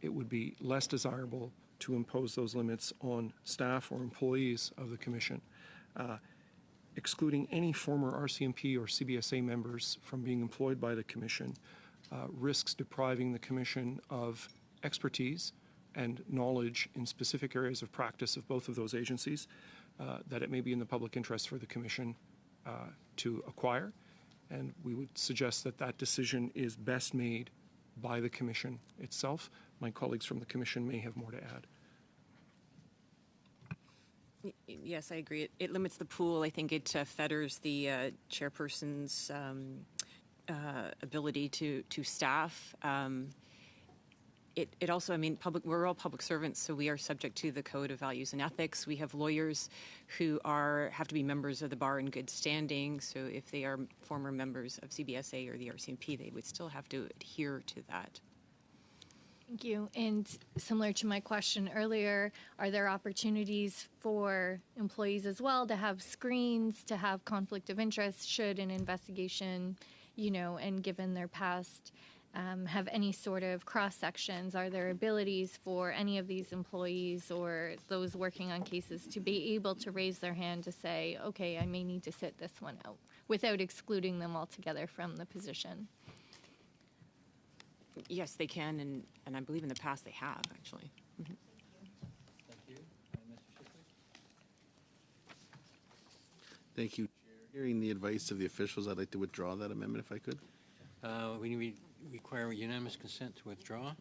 it would be less desirable to impose those limits on staff or employees of the Commission. Excluding any former RCMP or CBSA members from being employed by the Commission risks depriving the Commission of expertise and knowledge in specific areas of practice of both of those agencies that it may be in the public interest for the Commission to acquire. And we would suggest that that decision is best made by the Commission itself. My colleagues from the Commission may have more to add. Yes, I agree. It limits the pool. I think it fetters the chairperson's ability to staff. It also, I mean, we're all public servants, so we are subject to the Code of Values and Ethics. We have lawyers who have to be members of the bar in good standing. So if they are former members of CBSA or the RCMP, they would still have to adhere to that. Thank you. And similar to my question earlier, are there opportunities for employees as well to have screens, to have conflict of interest should an investigation, and given their past, have any sort of cross sections? Are there abilities for any of these employees or those working on cases to be able to raise their hand to say, okay, I may need to sit this one out, without excluding them altogether from the position? Yes, they can, and I believe in the past they have, actually. Mm-hmm. Thank you. Mr. Shipley? Thank you, Chair. Hearing the advice of the officials, I'd like to withdraw that amendment if I could. We require unanimous consent to withdraw.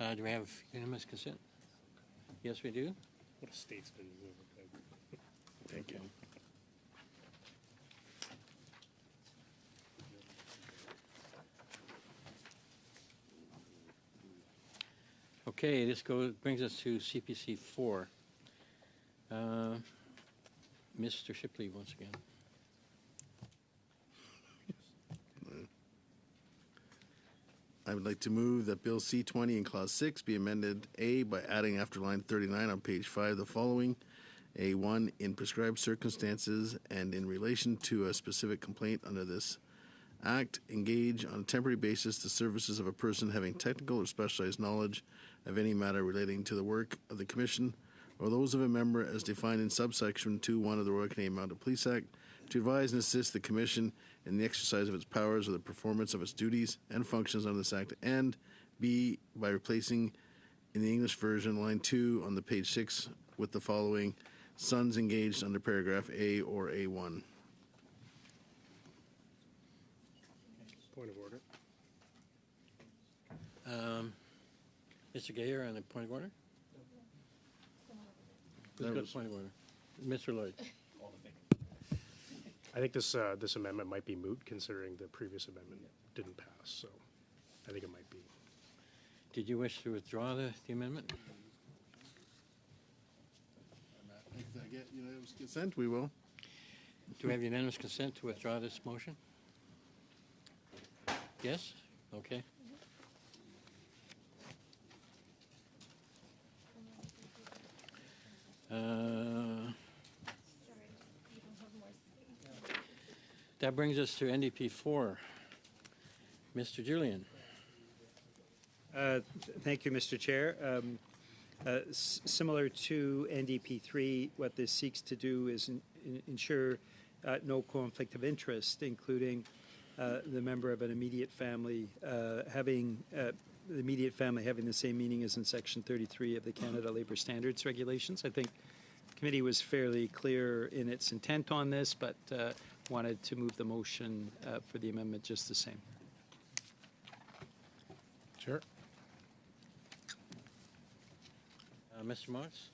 Do we have unanimous consent? Yes, we do. What a statesman you are. Thank you. Okay, this brings us to CPC 4. Mr. Shipley, once again. I would like to move that Bill C-20 in Clause 6 be amended A by adding after line 39 on page 5 the following. A1, in prescribed circumstances and in relation to a specific complaint under this Act, engage on a temporary basis the services of a person having technical or specialized knowledge of any matter relating to the work of the Commission or those of a member as defined in subsection 2.1 of the Royal Canadian Mounted Police Act to advise and assist the Commission in the exercise of its powers or the performance of its duties and functions under this Act, and B, by replacing in the English version line 2 on the page 6 with the following, sons engaged under paragraph A or A1. Point of order. Mr. Gayer on the point of order? Who's got a point of order? Mr. Lloyd. I think this amendment might be moot, considering the previous amendment didn't pass, so I think it might be. Did you wish to withdraw the amendment? If I get unanimous consent, we will. Do we have unanimous consent to withdraw this motion? Yes? Okay. That brings us to NDP 4. Mr. Julian. Thank you, Mr. Chair. Similar to NDP 3, what this seeks to do is ensure no conflict of interest, including the member of an immediate family having the immediate family having the same meaning as in Section 33 of the Canada Labour Standards Regulations. I think the committee was fairly clear in its intent on this, but wanted to move the motion for the amendment just the same. Sure. Mr. Moss?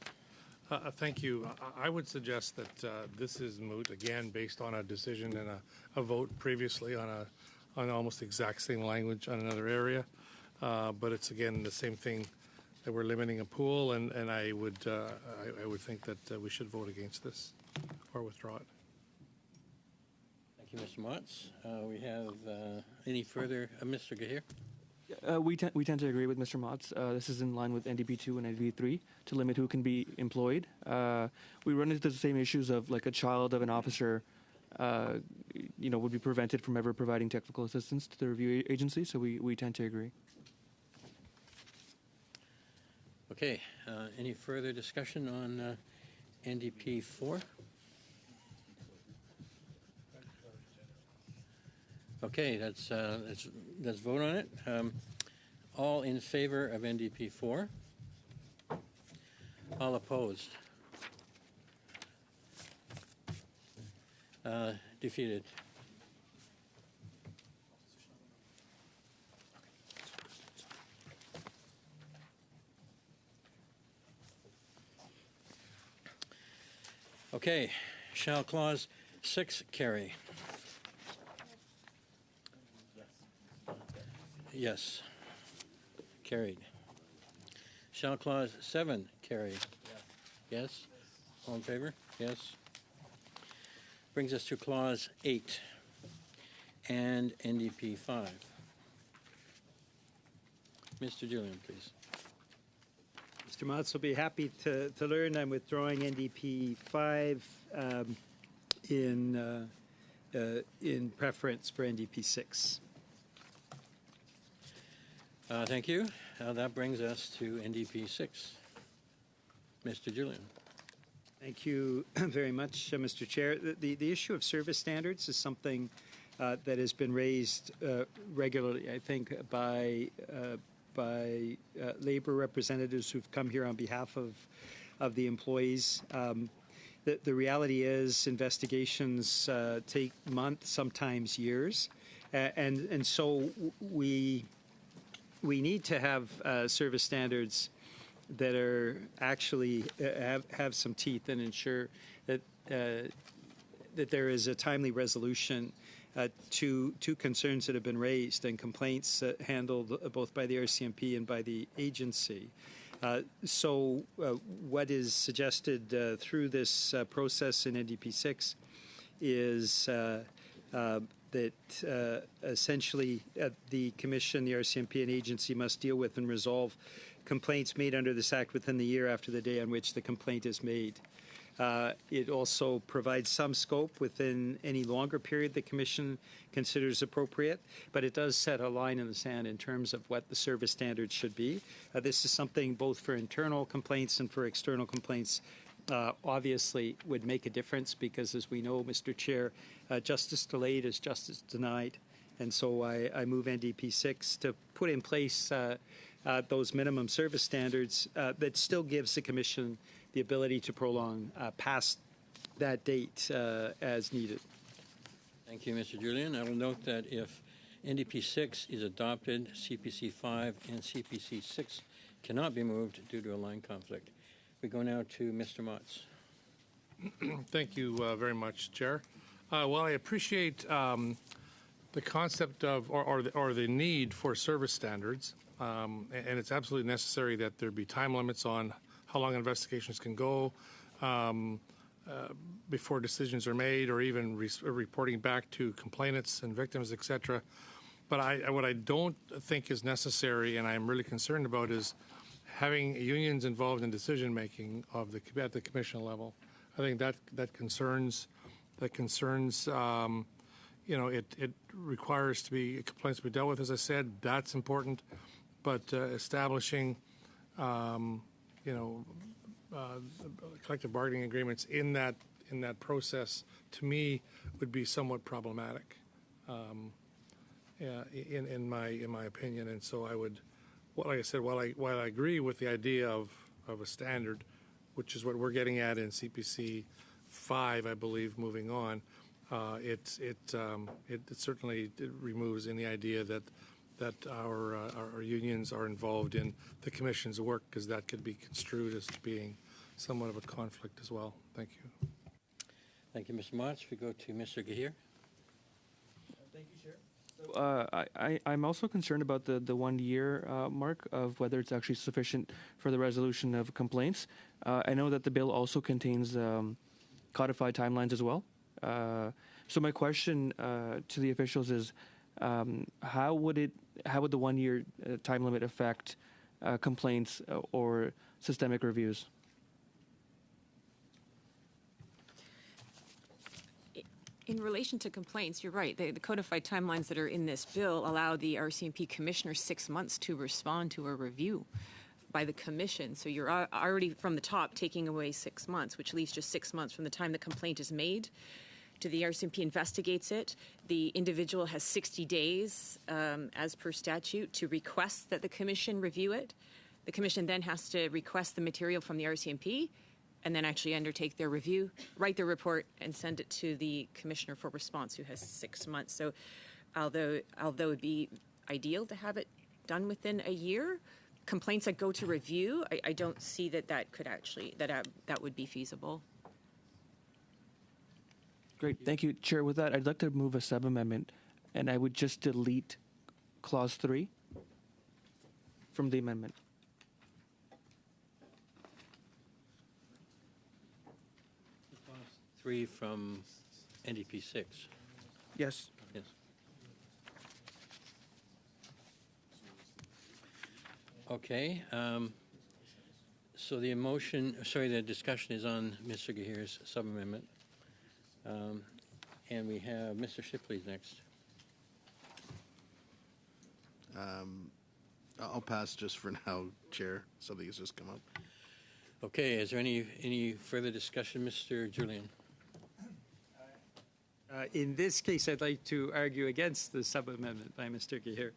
Thank you. I would suggest that this is moot, again, based on a decision and a vote previously on almost the exact same language on another area. But it's, again, the same thing, that we're limiting a pool, and I would think that we should vote against this or withdraw it. Thank you, Mr. Motz. We have any further, Mr. Gahir? We tend to agree with Mr. Motz. This is in line with NDP 2 and NDP 3 to limit who can be employed. We run into the same issues of like a child of an officer, would be prevented from ever providing technical assistance to the review agency. So we tend to agree. Okay. Any further discussion on NDP 4? Okay, let's vote on it. All in favor of NDP 4? All opposed? Defeated. Okay, shall clause 6 carry? Yes. Carried. Shall clause 7 carry? Yes. All in favor? Yes. Brings us to clause 8 and NDP 5. Mr. Julian, please. Mr. Motz will be happy to learn I'm withdrawing NDP 5 in preference for NDP 6. Thank you. That brings us to NDP 6. Mr. Julian. Thank you very much, Mr. Chair. The issue of service standards is something that has been raised regularly, I think, by labor representatives who've come here on behalf of the employees. The reality is investigations take months, sometimes years, and so we need to have service standards that are actually have some teeth and ensure that that there is a timely resolution to concerns that have been raised and complaints handled both by the RCMP and by the agency. So what is suggested through this process in NDP 6 is that essentially the Commission, the RCMP, and agency must deal with and resolve complaints made under this Act within the year after the day on which the complaint is made. It also provides some scope within any longer period the Commission considers appropriate, but it does set a line in the sand in terms of what the service standards should be. This is something both for internal complaints and for external complaints obviously would make a difference because, as we know, Mr. Chair, justice delayed is justice denied. And so I move NDP 6 to put in place those minimum service standards that still gives the Commission the ability to prolong past that date as needed. Thank you, Mr. Julian. I will note that if NDP 6 is adopted, CPC 5 and CPC 6 cannot be moved due to a line conflict. We go now to Mr. Motz. Thank you very much, Chair. Well, I appreciate the concept of or the need for service standards, and it's absolutely necessary that there be time limits on how long investigations can go before decisions are made, or even reporting back to complainants and victims, etc. But what I don't think is necessary, and I'm really concerned about, is having unions involved in decision making at the Commission level. I think that concerns. It requires complaints to be dealt with. As I said, that's important, but establishing, collective bargaining agreements in that process, to me, would be somewhat problematic, in my opinion. And so I would, like I said, while I agree with the idea of a standard, which is what we're getting at in CPC 5, I believe, moving on. It certainly removes any idea that our unions are involved in the Commission's work, because that could be construed as being somewhat of a conflict as well. Thank you. Thank you, Mr. Motts. We go to Mr. Gahir. Thank you, Chair. I'm also concerned about the 1 year mark of whether it's actually sufficient for the resolution of complaints. I know that the bill also contains codified timelines as well. So my question to the officials is, how would the 1 year time limit affect complaints or systemic reviews? In relation to complaints, you're right. The codified timelines that are in this bill allow the RCMP commissioner 6 months to respond to a review by the commission. So you're already from the top taking away 6 months, which leaves just 6 months from the time the complaint is made to the RCMP investigates it. The individual has 60 days, as per statute, to request that the commission review it. The commission then has to request the material from the RCMP and then actually undertake their review, write their report, and send it to the commissioner for response, who has 6 months. So although it would be ideal to have it done within a year, complaints that go to review, I don't see that could actually, that would be feasible. Great, thank you, Chair. With that, I'd like to move a sub-amendment, and I would just delete Clause 3 from the amendment. Clause 3 from NDP 6. Yes. Yes. Okay. So the discussion is on Mr. Gahir's sub-amendment. And we have Mr. Shipley next. I'll pass just for now, Chair. Something has just come up. Okay, is there any further discussion, Mr. Julian? In this case, I'd like to argue against the sub-amendment by Mr. Gahir.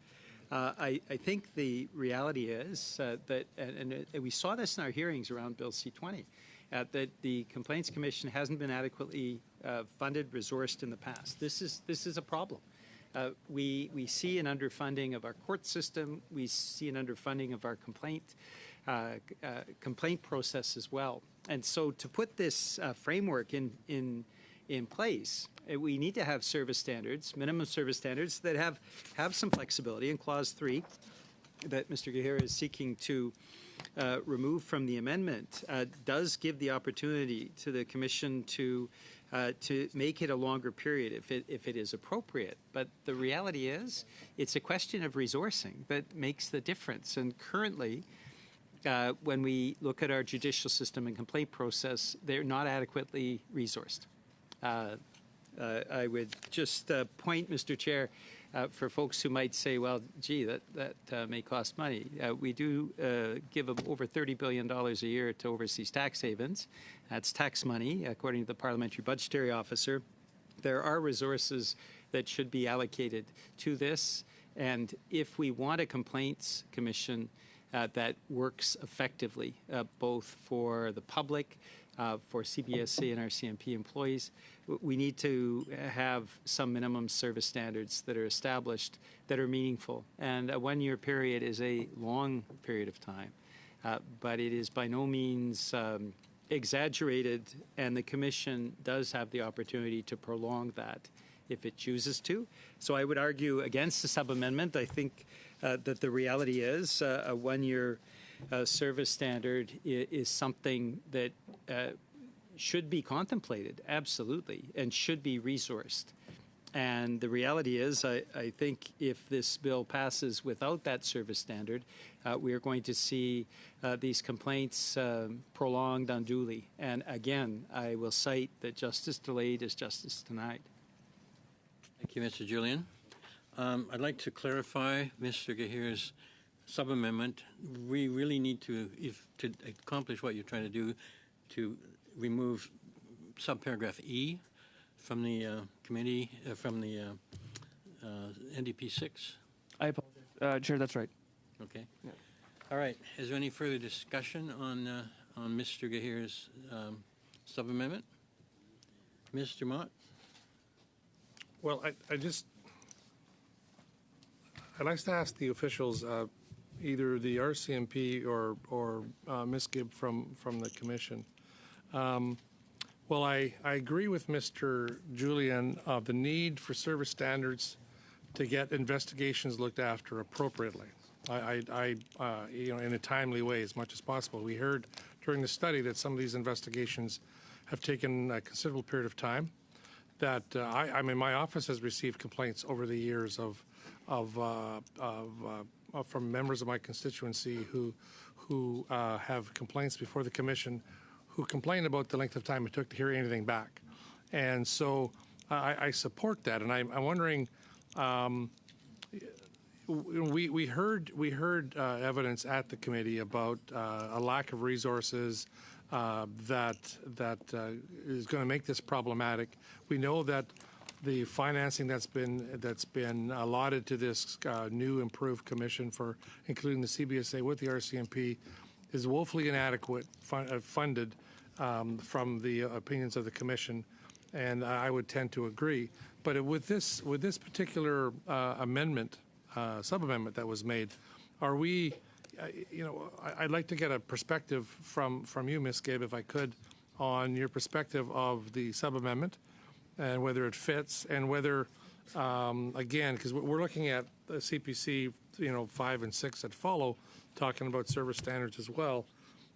I think the reality is that, and we saw this in our hearings around Bill C-20, that the Complaints Commission hasn't been adequately funded, resourced in the past. This is a problem. We see an underfunding of our court system. We see an underfunding of our complaint process as well. And so to put this framework in place, we need to have service standards, minimum service standards that have some flexibility. In Clause 3 that Mr. Gahir is seeking to remove from the amendment does give the opportunity to the Commission to make it a longer period if it is appropriate. But the reality is it's a question of resourcing that makes the difference. And currently, when we look at our judicial system and complaint process, they're not adequately resourced. I would just point, Mr. Chair, for folks who might say, well, gee, that may cost money. We do give over $30 billion a year to overseas tax havens. That's tax money, according to the Parliamentary Budgetary Officer. There are resources that should be allocated to this. And if we want a complaints commission that works effectively, both for the public, for CBSC and our CMP employees, we need to have some minimum service standards that are established that are meaningful. And a 1 year period is a long period of time, but it is by no means exaggerated, and the Commission does have the opportunity to prolong that if it chooses to. So I would argue against the sub-amendment. I think that the reality is a 1 year service standard is something that should be contemplated, absolutely, and should be resourced. And the reality is, I think if this bill passes without that service standard, we are going to see these complaints prolonged unduly. And again, I will cite that justice delayed is justice denied. Thank you, Mr. Julian. I'd like to clarify Mr. Gahir's sub-amendment. We really need to accomplish what you're trying to do, to remove subparagraph E from the committee, from the NDP 6. I apologize. Chair, that's right. Okay. Yeah. All right. Is there any further discussion on Mr. Gahir's sub-amendment? Mr. Mott? Well, I'd like to ask the officials, either the RCMP or Ms. Gibb from the commission. Well, I agree with Mr. Julian of the need for service standards to get investigations looked after appropriately. In a timely way as much as possible. We heard during the study that some of these investigations have taken a considerable period of time. That I mean, my office has received complaints over the years from members of my constituency who have complaints before the commission, who complain about the length of time it took to hear anything back, and so I support that. And I'm wondering. We heard evidence at the committee about a lack of resources that is going to make this problematic. We know that the financing that's been allotted to this new improved commission for including the CBSA with the RCMP is woefully inadequate funded from the opinions of the commission, and I would tend to agree. But with this particular amendment. Sub-amendment that was made, are we, I'd like to get a perspective from you, Ms. Gabe, if I could, on your perspective of the sub-amendment and whether it fits and whether, again, because we're looking at the CPC, 5 and 6 that follow, talking about service standards as well,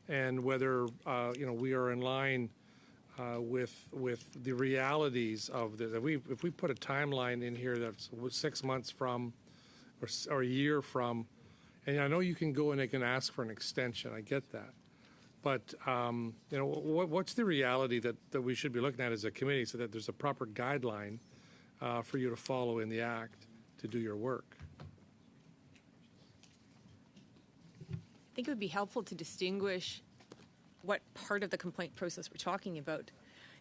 and whether, we are in line with the realities of this. If we put a timeline in here that's 6 months from or a year from, and I know you can go and they can ask for an extension. I get that, but what's the reality that we should be looking at as a committee so that there's a proper guideline for you to follow in the act to do your work? I think it would be helpful to distinguish what part of the complaint process we're talking about.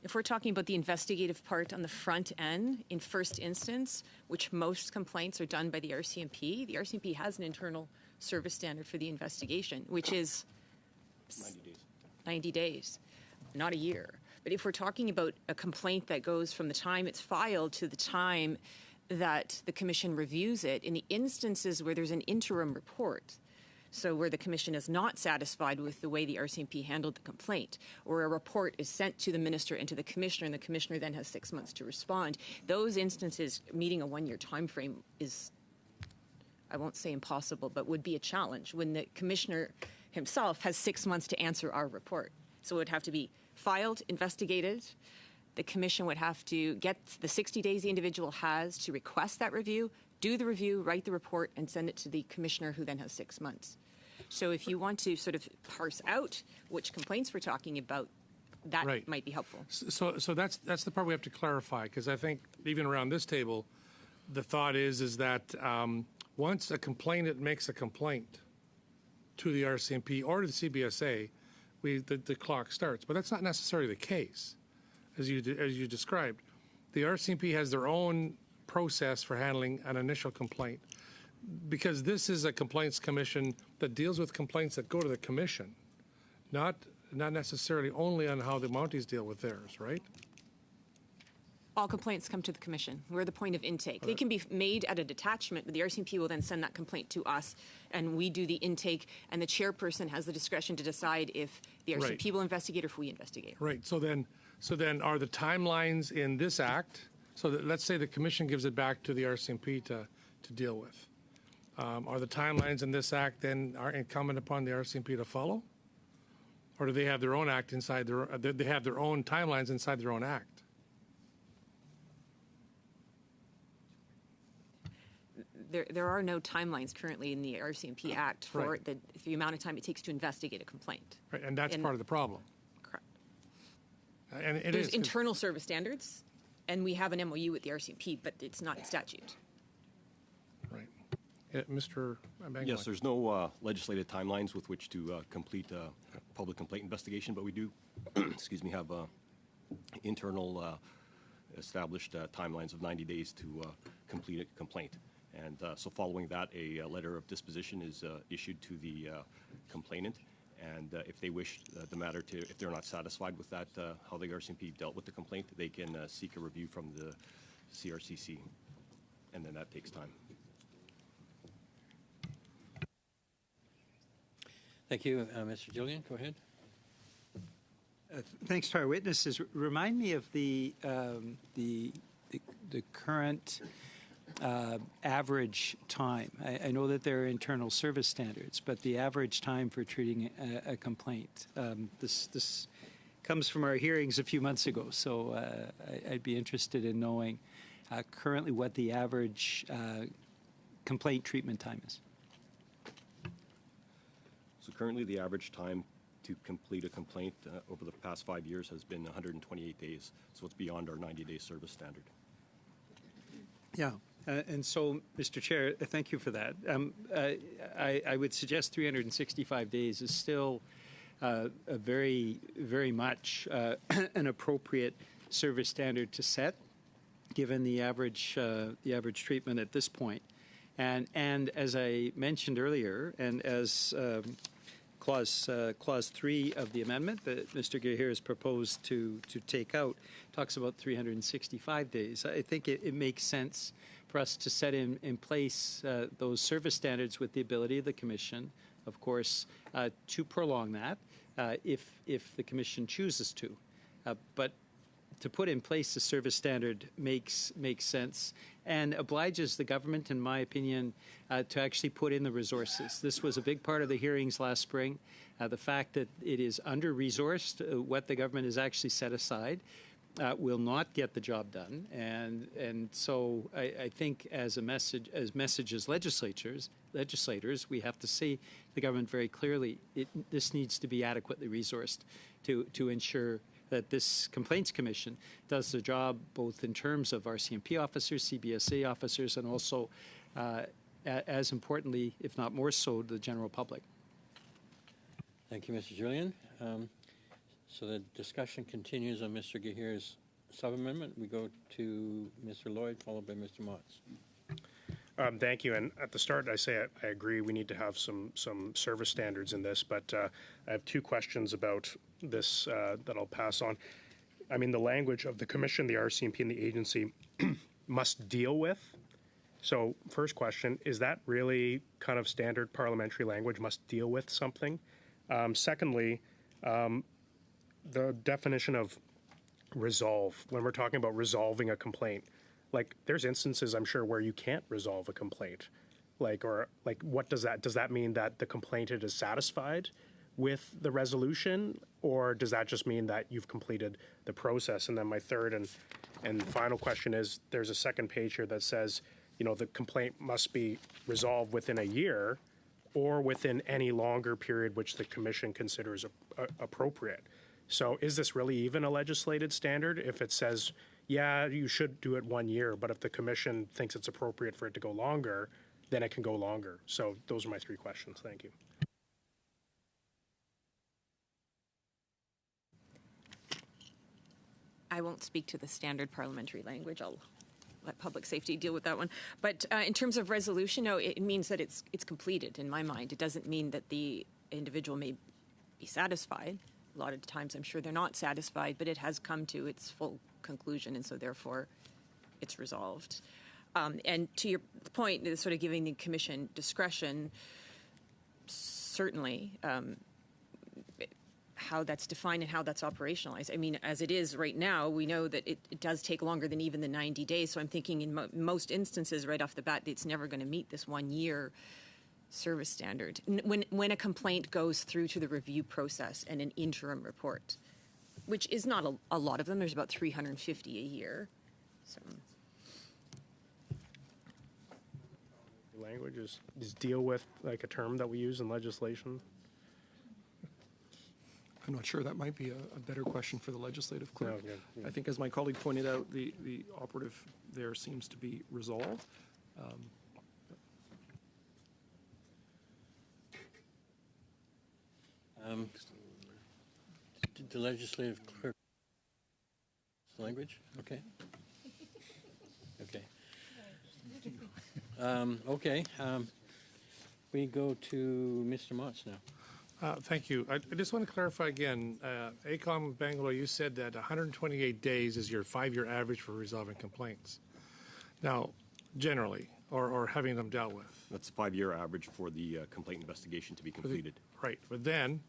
If we're talking about the investigative part on the front end, in first instance, which most complaints are done by the RCMP has an internal service standard for the investigation, which is 90 days, not a year. But if we're talking about a complaint that goes from the time it's filed to the time that the commission reviews it, in the instances where there's an interim report, so where the commission is not satisfied with the way the RCMP handled the complaint, or a report is sent to the minister and to the commissioner, and the commissioner then has 6 months to respond, those instances meeting a one-year time frame is, I won't say impossible, but would be a challenge when the commissioner himself has 6 months to answer our report. So it would have to be filed, investigated. The commission would have to get the 60 days the individual has to request that review, do the review, write the report, and send it to the commissioner, who then has 6 months. So if you want to sort of parse out which complaints we're talking about, that might be helpful. So that's the part we have to clarify, because I think even around this table, the thought is that once a complainant makes a complaint to the RCMP or to the CBSA, the clock starts. But that's not necessarily the case, as you described. The RCMP has their own process for handling an initial complaint, because this is a complaints commission that deals with complaints that go to the commission, not necessarily only on how the Mounties deal with theirs, right? All complaints come to the commission. We're the point of intake. They can be made at a detachment, but the RCMP will then send that complaint to us, and we do the intake, and the chairperson has the discretion to decide if the RCMP will investigate or if we investigate. Right. So then are the timelines in this act, so that, let's say the commission gives it back to the RCMP to deal with. Are the timelines in this act then are incumbent upon the RCMP to follow? Or do they have their own act inside they have their own timelines inside their own act? There are no timelines currently in the RCMP Act for the amount of time it takes to investigate a complaint. Right, and that's part of the problem. Correct. And There's internal service standards, and we have an MOU with the RCMP, but it's not statute. Right. Mr. Bangwai. Yes, there's no legislative timelines with which to complete a public complaint investigation, but we do, excuse me, have internal established timelines of 90 days to complete a complaint. And so following that, a letter of disposition is issued to the complainant. And if they wish the matter to, if they're not satisfied with that, how the RCMP dealt with the complaint, they can seek a review from the CRCC. And then that takes time. Thank you. Mr. Gillian, go ahead. Thanks to our witnesses. Remind me of the current average time. I know that there are internal service standards, but the average time for treating a complaint. This comes from our hearings a few months ago, so I'd be interested in knowing currently what the average complaint treatment time is. So currently, the average time to complete a complaint over the past 5 years has been 128 days. So it's beyond our 90-day service standard. Yeah. And so, Mr. Chair, thank you for that. I would suggest 365 days is still a very, very much an appropriate service standard to set, given the average treatment at this point. And as I mentioned earlier, and as Clause 3 of the amendment that Mr. Gahir has proposed to take out talks about 365 days. I think it makes sense for us to set in place those service standards with the ability of the Commission, of course, to prolong that if the Commission chooses to. But to put in place the service standard makes sense and obliges the government, in my opinion, to actually put in the resources. This was a big part of the hearings last spring. The fact that it is under-resourced, what the government has actually set aside, will not get the job done. And so I think as legislators, we have to say to the government very clearly, this needs to be adequately resourced to ensure that this Complaints Commission does the job both in terms of RCMP officers, CBSA officers, and also, as importantly, if not more so, the general public. Thank you, Mr. Julian. So the discussion continues on Mr. Gahir's sub-amendment. We go to Mr. Lloyd, followed by Mr. Motz. Thank you. And at the start, I say I agree we need to have some service standards in this, but I have two questions about this that I'll pass on. I mean, the language of the Commission, the RCMP, and the agency must deal with. So first question, is that really kind of standard parliamentary language, must deal with something? Secondly, the definition of resolve, when we're talking about resolving a complaint, like there's instances I'm sure where you can't resolve a complaint, what does that mean that the complainant is satisfied with the resolution, or does that just mean that you've completed the process? And then my third and final question is, there's a second page here that says, the complaint must be resolved within a year or within any longer period which the Commission considers appropriate. So is this really even a legislated standard if it says, yeah, you should do it 1 year, but if the Commission thinks it's appropriate for it to go longer, then it can go longer? So those are my three questions. Thank you. I won't speak to the standard parliamentary language. I'll let public safety deal with that one. But in terms of resolution, no, it means that it's completed in my mind. It doesn't mean that the individual may be satisfied. A lot of times I'm sure they're not satisfied, but it has come to its full conclusion, and so therefore it's resolved. And to your point, sort of giving the Commission discretion, certainly how that's defined and how that's operationalized. I mean, as it is right now, we know that it does take longer than even the 90 days. So I'm thinking in most instances right off the bat, it's never going to meet this 1 year service standard. When a complaint goes through to the review process and an interim report, which is not a lot of them, there's about 350 a year. So. Language is deal with like a term that we use in legislation. I'm not sure. That might be a better question for the legislative clerk. Oh, yeah. I think, as my colleague pointed out, the operative there seems to be resolved. The legislative clerk language? Okay. Okay. Okay. We go to Mr. Motz now. Thank you. I just want to clarify again. ACOM Bangalore, you said that 128 days is your 5-year average for resolving complaints. Now, generally, or having them dealt with. That's a 5-year average for the complaint investigation to be completed. Right. But then,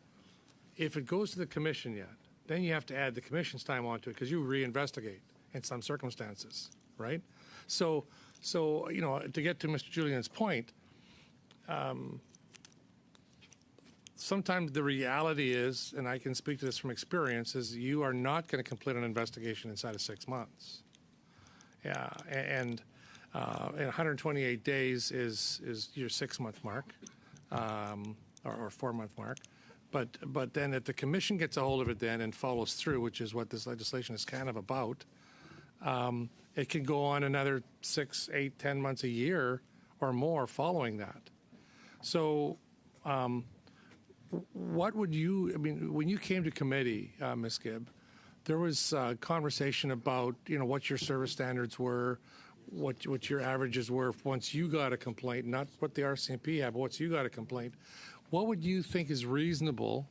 if it goes to the commission yet, then you have to add the commission's time onto it because you reinvestigate in some circumstances, right? So to get to Mr. Julian's point, sometimes the reality is, and I can speak to this from experience, is you are not going to complete an investigation inside of 6 months. Yeah, and 128 days is your 6-month mark, or 4-month mark. But then if the commission gets a hold of it then and follows through, which is what this legislation is kind of about, it can go on another 6, 8, 10 months, a year or more following that. So what would you, I mean, when you came to committee, Ms. Gibb, there was conversation about, what your service standards were, what your averages were once you got a complaint, not what the RCMP had, but once you got a complaint. What would you think is reasonable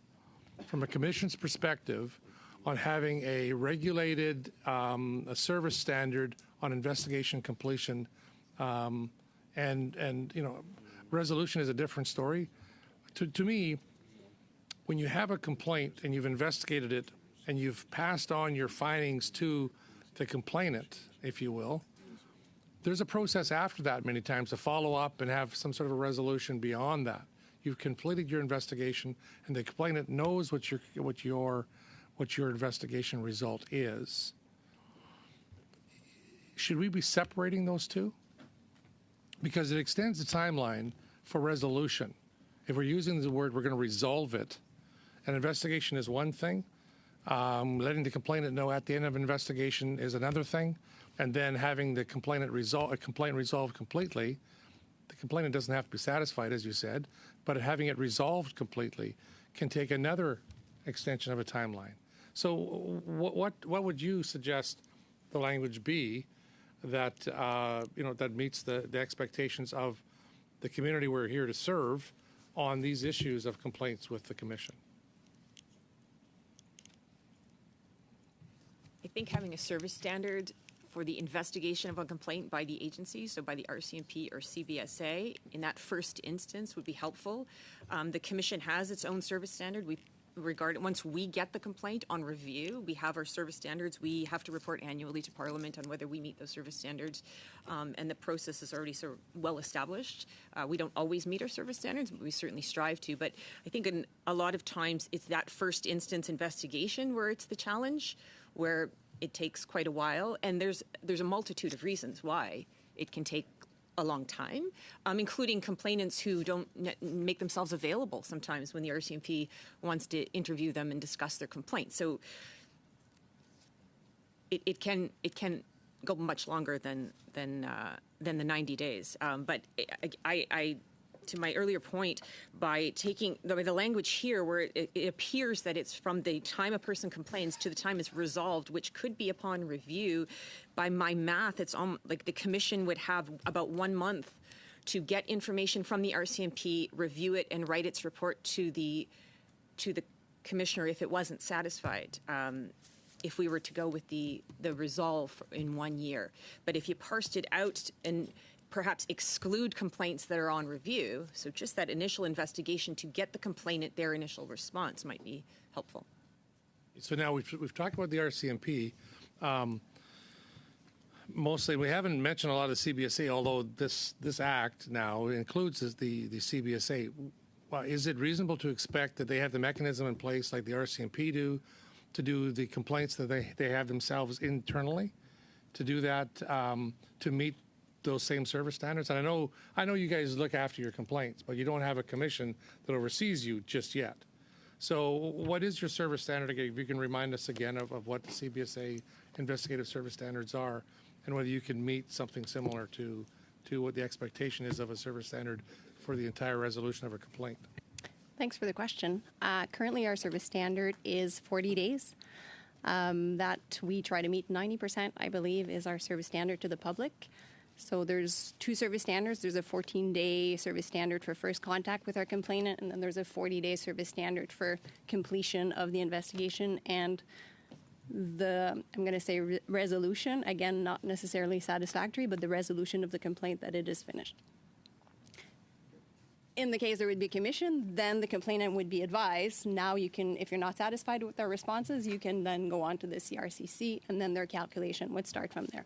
from a commission's perspective on having a regulated a service standard on investigation completion, and resolution is a different story. To me, when you have a complaint and you've investigated it and you've passed on your findings to the complainant, if you will, there's a process after that many times to follow up and have some sort of a resolution beyond that. You've completed your investigation, and the complainant knows what your investigation result is. Should we be separating those two? Because it extends the timeline for resolution. If we're using the word, we're going to resolve it. An investigation is one thing. Letting the complainant know at the end of an investigation is another thing. And then having the complaint resolved completely. The complainant doesn't have to be satisfied, as you said, but having it resolved completely can take another extension of a timeline. So what would you suggest the language be that that meets the expectations of the community we're here to serve on these issues of complaints with the commission? I think having a service standard for the investigation of a complaint by the agency, so by the RCMP or CBSA, in that first instance would be helpful. The commission has its own service standard. Once we get the complaint on review, we have our service standards. We have to report annually to Parliament on whether we meet those service standards, and the process is already so well established. We don't always meet our service standards, but we certainly strive to. But I think a lot of times it's that first instance investigation where it's the challenge, where it takes quite a while, and there's a multitude of reasons why it can take a long time, including complainants who don't make themselves available sometimes when the RCMP wants to interview them and discuss their complaint. So it can go much longer than the 90 days. But I to my earlier point, by taking the language here where it appears that it's from the time a person complains to the time it's resolved, which could be upon review, by my math, it's like the commission would have about 1 month to get information from the RCMP, review it, and write its report to the commissioner if it wasn't satisfied. If we were to go with the resolve in 1 year. But if you parsed it out and perhaps exclude complaints that are on review, so just that initial investigation to get the complainant their initial response might be helpful. So now we've talked about the RCMP. Mostly, we haven't mentioned a lot of the CBSA, although this act now includes the CBSA. Well, is it reasonable to expect that they have the mechanism in place like the RCMP do to do the complaints that they have themselves internally, to do that, to meet those same service standards? And I know you guys look after your complaints, but you don't have a commission that oversees you just yet. So what is your service standard again? If you can remind us again of what the CBSA investigative service standards are, and whether you can meet something similar to what the expectation is of a service standard for the entire resolution of a complaint. Thanks for the question. Currently, our service standard is 40 days. That we try to meet 90%, I believe, is our service standard to the public. So there's 2 service standards. There's a 14-day service standard for first contact with our complainant, and then there's a 40-day service standard for completion of the investigation and I'm going to say resolution. Again, not necessarily satisfactory, but the resolution of the complaint that it is finished. In the case there would be commission, then the complainant would be advised. Now you can, if you're not satisfied with their responses, you can then go on to the CRCC, and then their calculation would start from there.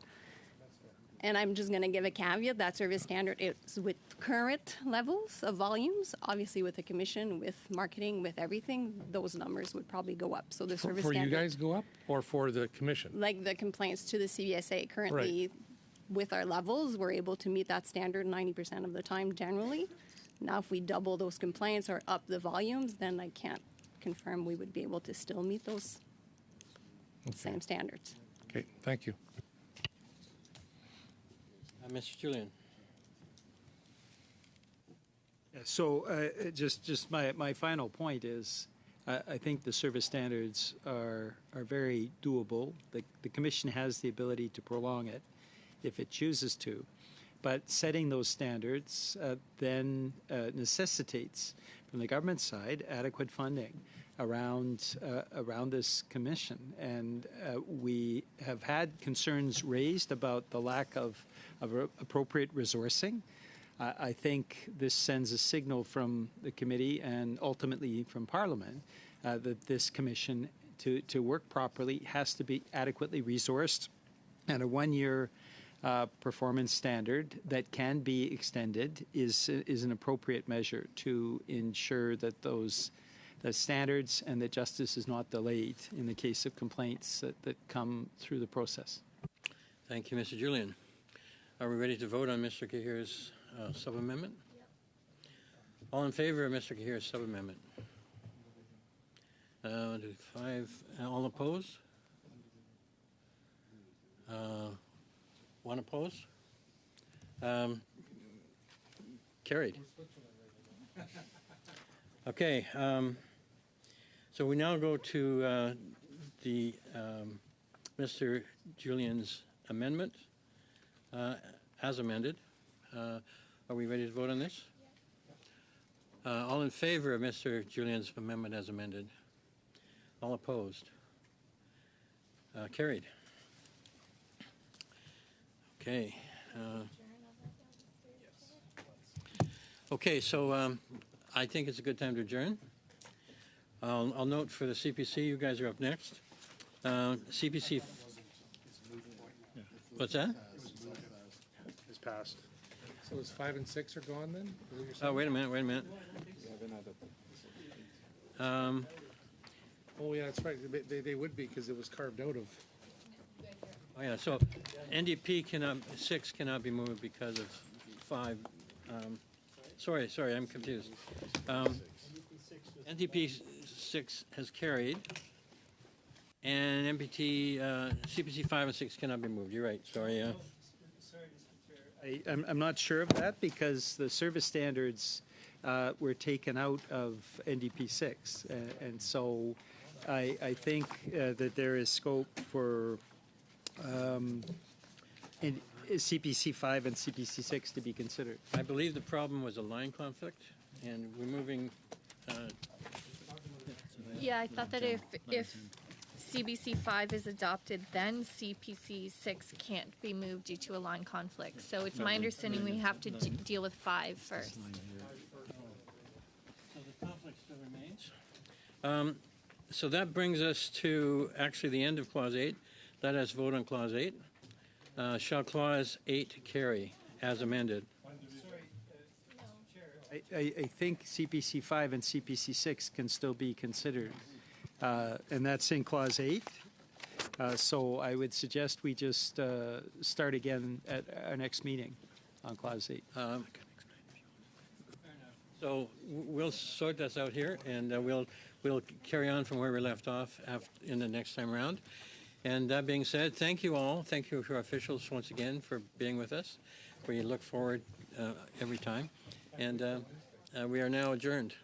And I'm just going to give a caveat that service standard is with current levels of volumes. Obviously, with the commission, with marketing, with everything, those numbers would probably go up. So the service For you standard, guys go up or for the commission? like the complaints to the CBSA currently, with our levels, we're able to meet that standard 90% of the time generally. Now, if we double those complaints or up the volumes, then I can't confirm we would be able to still meet those same standards. Okay, thank you. Mr. Julian. So just my final point is, I think the service standards are very doable. The commission has the ability to prolong it if it chooses to, but setting those standards then necessitates, from the government side, adequate funding around this commission. And we have had concerns raised about the lack of appropriate resourcing. I think this sends a signal from the committee and ultimately from Parliament that this commission, to work properly, has to be adequately resourced, and a one-year performance standard that can be extended is an appropriate measure to ensure that the standards and that justice is not delayed in the case of complaints that come through the process. Thank you, Mr. Julian. Are we ready to vote on Mr. Cahir's sub-amendment? Yep. All in favor of Mr. Cahir's sub-amendment? 5. All opposed? 1 opposed? Carried. Okay. So we now go to the Mr. Julian's amendment as amended. Are we ready to vote on this? All in favor of Mr. Julian's amendment as amended? All opposed? Carried. Okay. Okay, so I think it's a good time to adjourn. I'll note for the CPC, you guys are up next. CPC. What's that? It's passed. So is 5 and 6 are gone then? Oh, wait a minute. Oh, yeah, that's right. They would be because it was carved out of. Oh, yeah, so NDP 6 cannot be moved because of 5. Sorry, I'm confused. NDP 6 has carried, and CPC 5 and 6 cannot be moved. You're right, sorry. I'm not sure of that because the service standards were taken out of NDP 6, and so I think that there is scope for CPC 5 and CPC 6 to be considered. I believe the problem was a line conflict, and removing. Yeah, I thought that if CBC 5 is adopted, then CPC 6 can't be moved due to a line conflict. So it's my understanding we have to deal with 5 first. So the conflict still remains. So that brings us to actually the end of Clause 8. Let us vote on Clause 8. Shall Clause 8 carry as amended? I think CPC 5 and CPC 6 can still be considered, and that's in Clause 8. So I would suggest we just start again at our next meeting on Clause 8. So we'll sort this out here, and we'll carry on from where we left off in the next time around. And that being said, thank you all. Thank you to our officials once again for being with us. We look forward every time. And we are now adjourned.